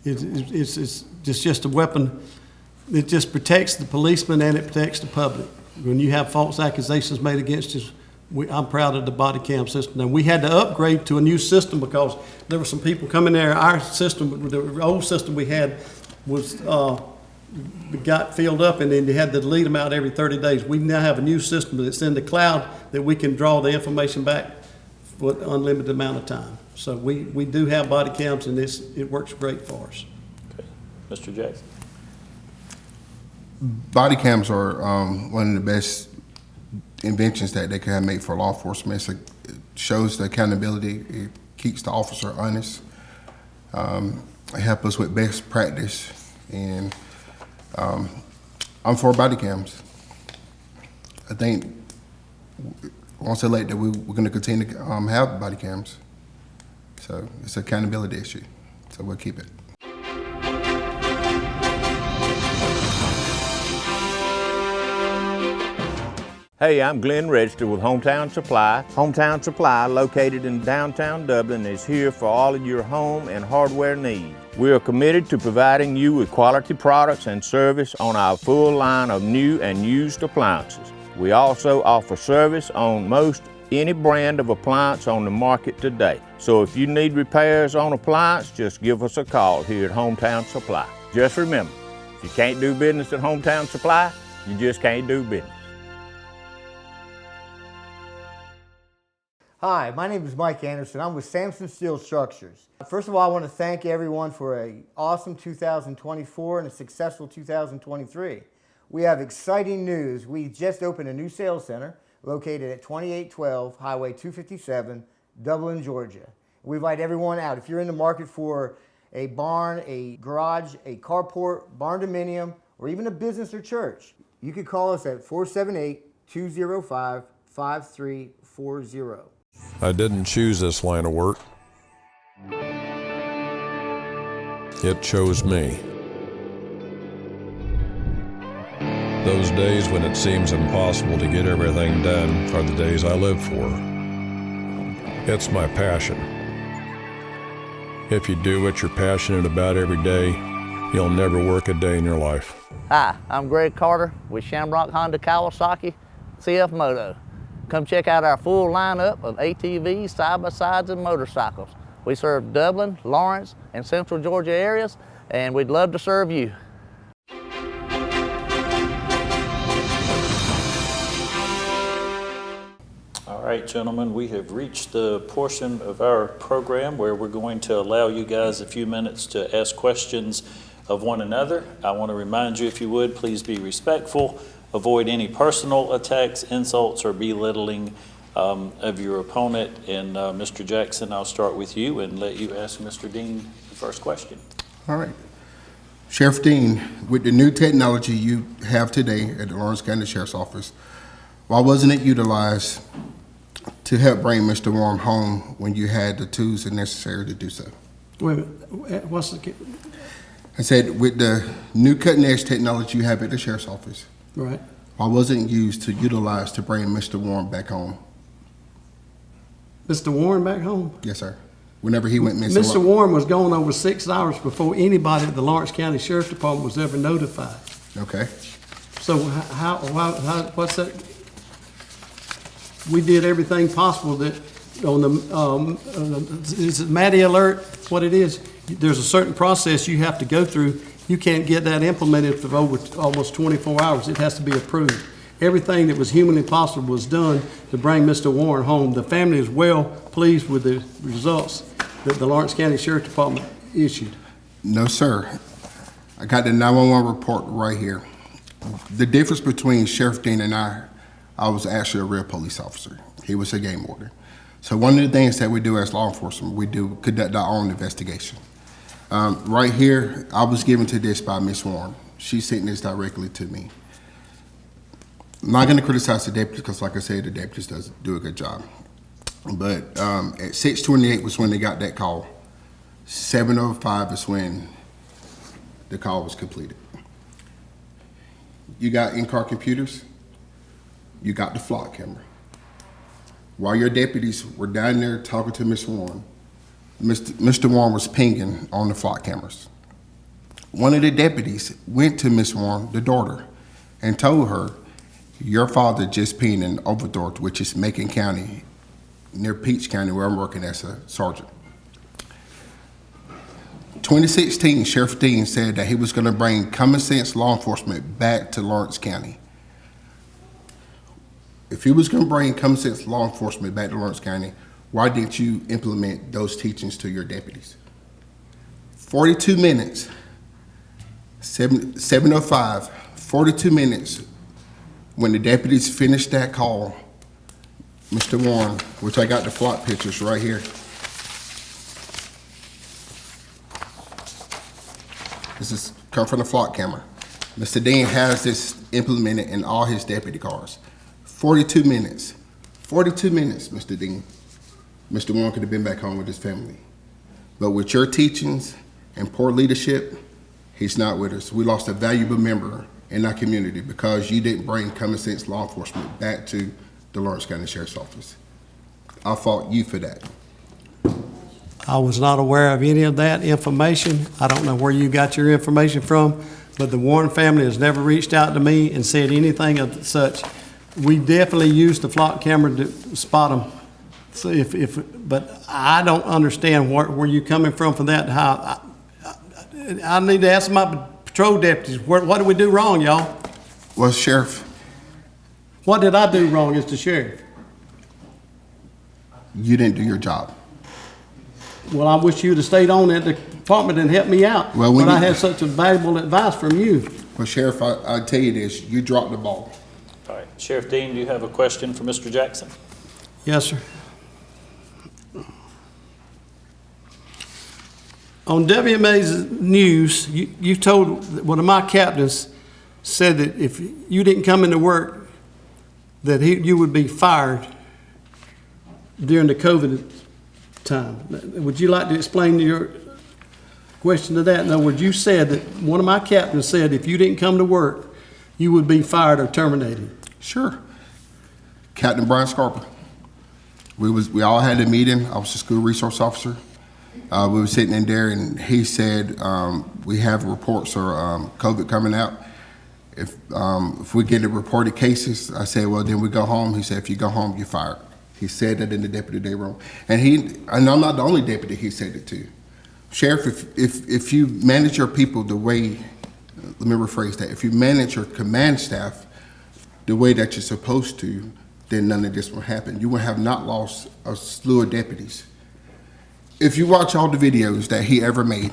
It's just a weapon. It just protects the policeman and it protects the public. When you have false accusations made against us, I'm proud of the body cam system. And we had to upgrade to a new system because there were some people coming there. Our system, the old system we had was got filled up, and then you had to delete them out every 30 days. We now have a new system that's in the cloud that we can draw the information back for an unlimited amount of time. So we do have body cams, and it works great for us. Okay. Mr. Jackson. Body cams are one of the best inventions that they can have made for law enforcement. It shows the accountability. It keeps the officer honest. It helps us with best practice, and I'm for body cams. I think once elected, we're going to continue to have body cams. So it's an accountability issue. So we'll keep it. Hey, I'm Glenn Register with Hometown Supply. Hometown Supply, located in downtown Dublin, is here for all of your home and hardware needs. We are committed to providing you with quality products and service on our full line of new and used appliances. We also offer service on most any brand of appliance on the market today. So if you need repairs on appliance, just give us a call here at Hometown Supply. Just remember, if you can't do business at Hometown Supply, you just can't do business. Hi, my name is Mike Anderson. I'm with Samson Steel Structures. First of all, I want to thank everyone for an awesome 2024 and a successful 2023. We have exciting news. We just opened a new sales center located at 2812 Highway 257, Dublin, Georgia. We invite everyone out. If you're in the market for a barn, a garage, a carport, barn dominium, or even a business or church, you can call us at 478-205-5340. I didn't choose this line of work. It chose me. Those days when it seems impossible to get everything done are the days I live for. It's my passion. If you do what you're passionate about every day, you'll never work a day in your life. Hi, I'm Greg Carter with Shamrock Honda Kawasaki CF Moto. Come check out our full lineup of ATVs, side-by-sides, and motorcycles. We serve Dublin, Lawrence, and Central Georgia areas, and we'd love to serve you. All right, gentlemen, we have reached the portion of our program where we're going to allow you guys a few minutes to ask questions of one another. I want to remind you, if you would, please be respectful. Avoid any personal attacks, insults, or belittling of your opponent. And Mr. Jackson, I'll start with you and let you ask Mr. Dean the first question. All right. Sheriff Dean, with the new technology you have today at the Lawrence County Sheriff's Office, why wasn't it utilized to help bring Mr. Warren home when you had the tools necessary to do so? Wait a minute, what's the, I said, with the new cutting-edge technology you have at the Sheriff's Office, right? why wasn't it used to utilize to bring Mr. Warren back home? Mr. Warren back home? Yes, sir. Whenever he went missing. Mr. Warren was gone over 6 hours before anybody at the Lawrence County Sheriff's Department was ever notified. Okay. So what's that? We did everything possible that on the, is it Matty Alert, what it is? There's a certain process you have to go through. You can't get that implemented for over almost 24 hours. It has to be approved. Everything that was humanly possible was done to bring Mr. Warren home. The family is well pleased with the results that the Lawrence County Sheriff's Department issued. No, sir. I got the 911 report right here. The difference between Sheriff Dean and I was actually a real police officer. He was a game warden. So one of the things that we do as law enforcement, we do conduct our own investigation. Right here, I was given to this by Miss Warren. She sent this directly to me. I'm not gonna criticize the deputies because like I said, the deputies do a good job. But at 6:28 was when they got that call. 7:05 is when the call was completed. You got in-car computers, you got the flock camera. While your deputies were down there talking to Miss Warren, Mr. Warren was pinging on the flock cameras. One of the deputies went to Miss Warren, the daughter, and told her, your father just pinged in Overdorf, which is Macon County, near Peach County, where I'm working as a sergeant. 2016, Sheriff Dean said that he was gonna bring common sense law enforcement back to Lawrence County. If he was gonna bring common sense law enforcement back to Lawrence County, why didn't you implement those teachings to your deputies? 42 minutes, 7:05, 42 minutes, when the deputies finished that call, Mr. Warren, which I got the flock pictures right here. This is come from the flock camera. Mr. Dean has this implemented in all his deputy cars. 42 minutes, Mr. Dean. Mr. Warren could have been back home with his family. But with your teachings and poor leadership, he's not with us. We lost a valuable member in our community because you didn't bring common sense law enforcement back to the Lawrence County Sheriff's Office. I fault you for that. I was not aware of any of that information. I don't know where you got your information from, but the Warren family has never reached out to me and said anything of such. We definitely used the flock camera to spot them. So but I don't understand where you're coming from for that. How I need to ask my patrol deputies, what did we do wrong, y'all? Well, Sheriff. What did I do wrong as the sheriff? You didn't do your job. Well, I wish you'd have stayed on at the department and helped me out. Well, but I had such a valuable advice from you. Well, Sheriff, I tell you this, you dropped the ball. All right, Sheriff Dean, do you have a question for Mr. Jackson? Yes, sir. On WMA's news, you told one of my captains said that if you didn't come into work, that you would be fired during the COVID time. Would you like to explain your question to that? In other words, you said that one of my captains said if you didn't come to work, you would be fired or terminated. Sure. Captain Brian Scarper. We all had a meeting. I was the school resource officer. We were sitting in there, and he said, we have reports or COVID coming out. If we get the reported cases, I said, well, then we go home. He said, if you go home, you're fired. He said that in the deputy day room. And I'm not the only deputy he said it to. Sheriff, if you manage your people the way, let me rephrase that, if you manage your command staff the way that you're supposed to, then none of this will happen. You will have not lost a slew of deputies. If you watch all the videos that he ever made,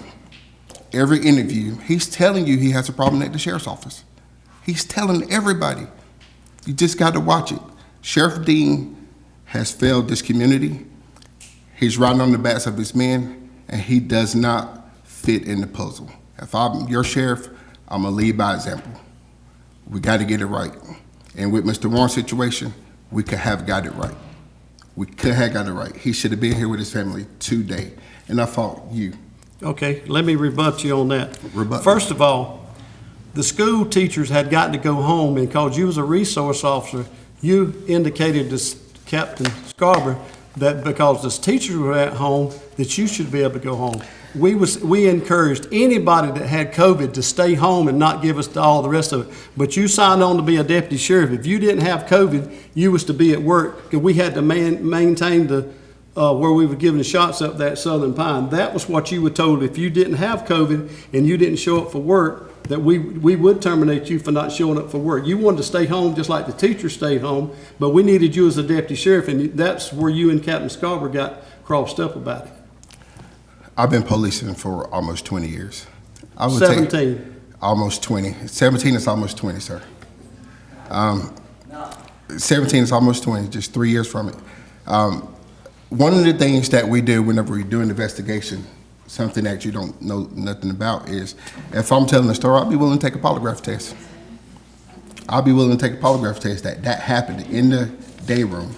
every interview, he's telling you he has a problem at the sheriff's office. He's telling everybody. You just got to watch it. Sheriff Dean has failed this community. He's riding on the backs of his men, and he does not fit in the puzzle. If I'm your sheriff, I'm gonna lead by example. We got to get it right. And with Mr. Warren's situation, we could have got it right. We could have got it right. He should have been here with his family today. And I fought you. Okay, let me rebut you on that. Rebut. First of all, the school teachers had got to go home, and because you was a resource officer, you indicated to Captain Scarborough that because the teachers were at home, that you should be able to go home. We encouraged anybody that had COVID to stay home and not give us all the rest of it. But you signed on to be a deputy sheriff. If you didn't have COVID, you was to be at work, because we had to maintain the where we were giving the shots up that Southern Pine. That was what you were told. If you didn't have COVID and you didn't show up for work, that we would terminate you for not showing up for work. You wanted to stay home just like the teachers stayed home, but we needed you as a deputy sheriff, and that's where you and Captain Scarborough got crossed up about it. I've been policing for almost 20 years. I would 17. Almost 20. 17 is almost 20, sir. 17 is almost 20, just 3 years from it. One of the things that we do whenever we do an investigation, something that you don't know nothing about, is if I'm telling a story, I'll be willing to take a polygraph test. I'll be willing to take a polygraph test that happened in the day room.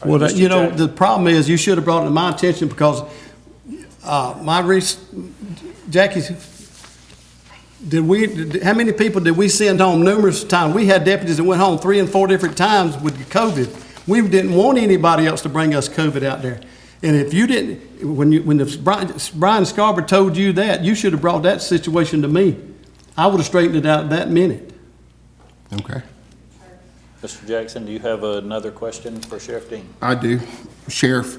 Well, the problem is you should have brought it to my attention, because Jackie, how many people did we send home numerous times? We had deputies that went home 3 and 4 different times with COVID. We didn't want anybody else to bring us COVID out there. And if you didn't, when Brian Scarborough told you that, you should have brought that situation to me. I would have straightened it out that minute. Okay. Mr. Jackson, do you have another question for Sheriff Dean? I do. Sheriff,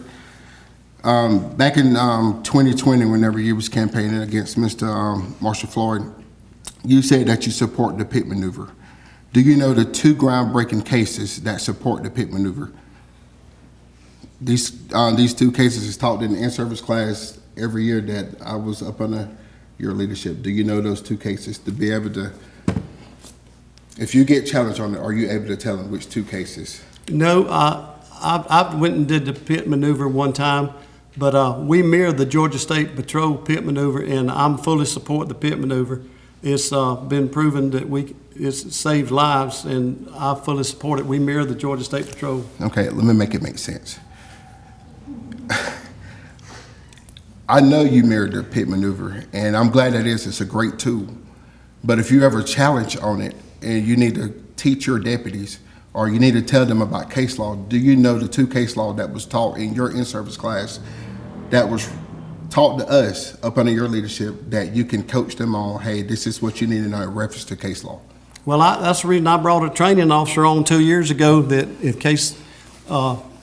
back in 2020, whenever you was campaigning against Mr. Marshall Floyd, you said that you support the pit maneuver. Do you know the 2 groundbreaking cases that support the pit maneuver? These 2 cases is taught in the in-service class every year that I was up under your leadership. Do you know those 2 cases to be able to, if you get challenged on it, are you able to tell them which 2 cases? No, I went and did the pit maneuver one time, but we mirrored the Georgia State Patrol pit maneuver, and I'm fully support the pit maneuver. It's been proven that it's saved lives, and I fully support it. We mirror the Georgia State Patrol. Okay, let me make it make sense. I know you mirrored the pit maneuver, and I'm glad that it's a great tool. But if you ever challenge on it and you need to teach your deputies, or you need to tell them about case law, do you know the 2 case law that was taught in your in-service class that was taught to us up under your leadership, that you can coach them on, hey, this is what you need to know in reference to case law? Well, that's the reason I brought a training officer on 2 years ago, that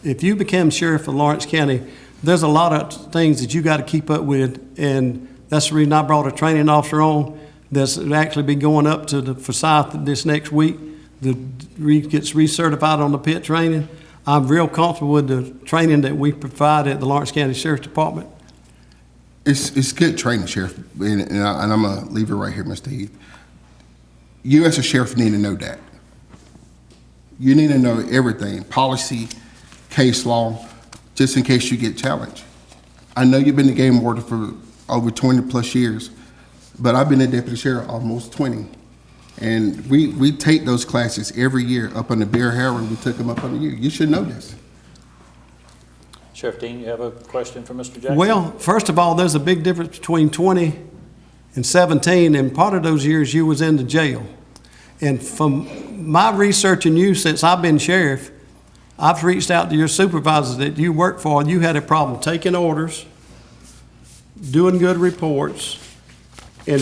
if you become sheriff of Lawrence County, there's a lot of things that you got to keep up with, and that's the reason I brought a training officer on that's actually be going up to the Forsyth this next week, that gets recertified on the pit training. I'm real comfortable with the training that we provide at the Lawrence County Sheriff's Department. It's good training, Sheriff, and I'm going to leave it right here, Mr. Heath. You as a sheriff need to know that. You need to know everything, policy, case law, just in case you get challenged. I know you've been the game warden for over 20 plus years, but I've been a deputy sheriff almost 20. And we take those classes every year up under Bear Harry. We took them up under you. You should know this. Sheriff Dean, you have a question for Mr. Jackson? Well, first of all, there's a big difference between 20 and 17, and part of those years you was in the jail. And from my research in you since I've been sheriff, I've reached out to your supervisors that you work for, and you had a problem taking orders, doing good reports, and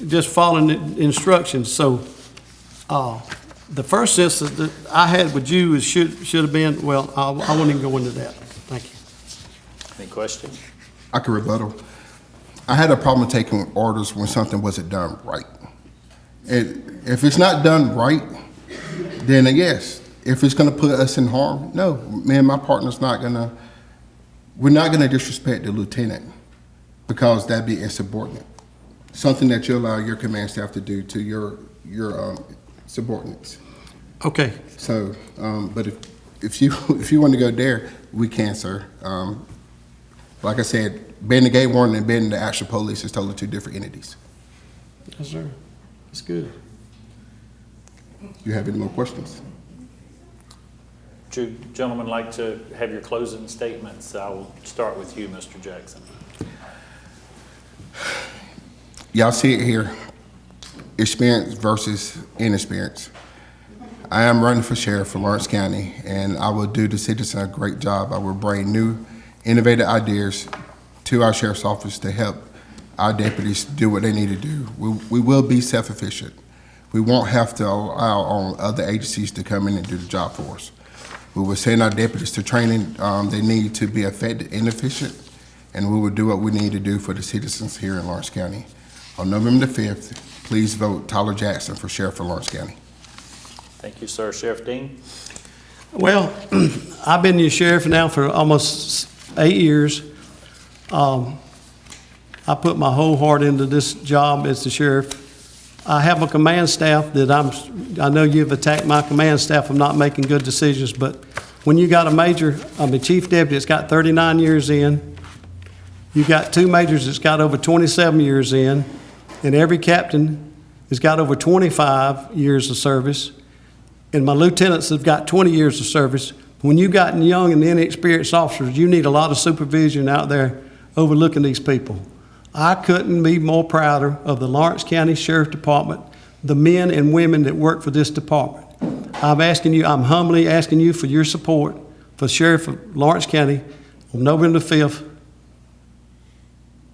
just following the instructions. So, the first instance that I had with you is should have been, well, I won't even go into that. Thank you. Any questions? I can rebuttal. I had a problem taking orders when something wasn't done right. If it's not done right, then yes. If it's gonna put us in harm, no. Me and my partner's we're not gonna disrespect the lieutenant because that'd be insubordinate. Something that you allow your command staff to do to your subordinates. Okay. So, but if you want to go there, we can, sir. Like I said, being the gate warden and being the actual police is totally two different entities. Yes, sir. That's good. You have any more questions? Would you gentlemen like to have your closing statements? I'll start with you, Mr. Jackson. Y'all see it here, experience versus inexperience. I am running for sheriff for Lawrence County, and I will do the citizen a great job. I will bring new, innovative ideas to our sheriff's office to help our deputies do what they need to do. We will be self-efficient. We won't have to allow on other agencies to come in and do the job for us. We will send our deputies to training they need to be effective and efficient, and we will do what we need to do for the citizens here in Lawrence County. On November the 5th, please vote Tyler Jackson for sheriff of Lawrence County. Thank you, sir. Sheriff Dean? Well, I've been your sheriff now for almost 8 years. I put my whole heart into this job as the sheriff. I have a command staff that I know you've attacked my command staff of not making good decisions, but when you got a chief deputy that's got 39 years in, you got 2 majors that's got over 27 years in, and every captain has got over 25 years of service, and my lieutenants have got 20 years of service. When you've gotten young and inexperienced officers, you need a lot of supervision out there overlooking these people. I couldn't be more prouder of the Lawrence County Sheriff Department, the men and women that work for this department. I'm humbly asking you for your support for Sheriff of Lawrence County on November 5th,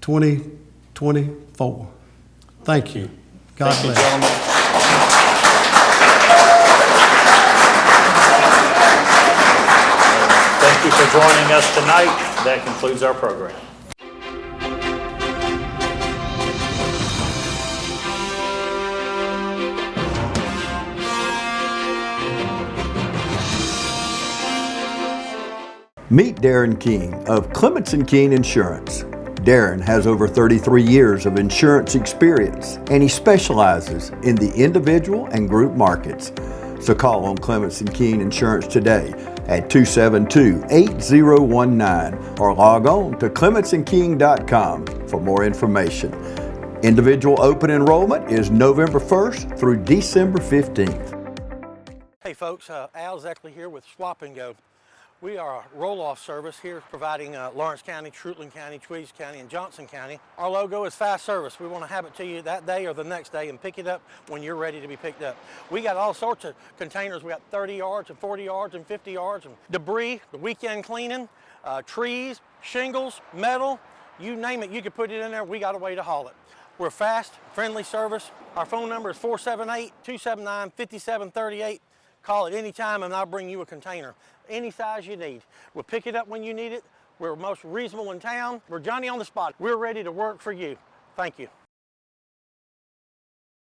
2024. Thank you. God Thank you, bless. gentlemen. Thank you for joining us tonight. That concludes our program. Meet Darren King of Clements & King Insurance. Darren has over 33 years of insurance experience, and he specializes in the individual and group markets. So call on Clements & King Insurance today at 272-8019 or log on to clementsandking.com for more information. Individual open enrollment is November 1st through December 15th. Hey folks, Al Zeckley here with Swap and Go. We are a roll-off service here providing Lawrence County, Truitland County, Tweeds County, and Johnson County. Our logo is fast service. We want to have it to you that day or the next day and pick it up when you're ready to be picked up. We got all sorts of containers. We got 30 yards and 40 yards and 50 yards and debris, the weekend cleaning, trees, shingles, metal, you name it, you could put it in there. We got a way to haul it. We're fast, friendly service. Our phone number is 478-279-5738. Call it anytime and I'll bring you a container, any size you need. We'll pick it up when you need it. We're most reasonable in town. We're Johnny on the spot. We're ready to work for you. Thank you.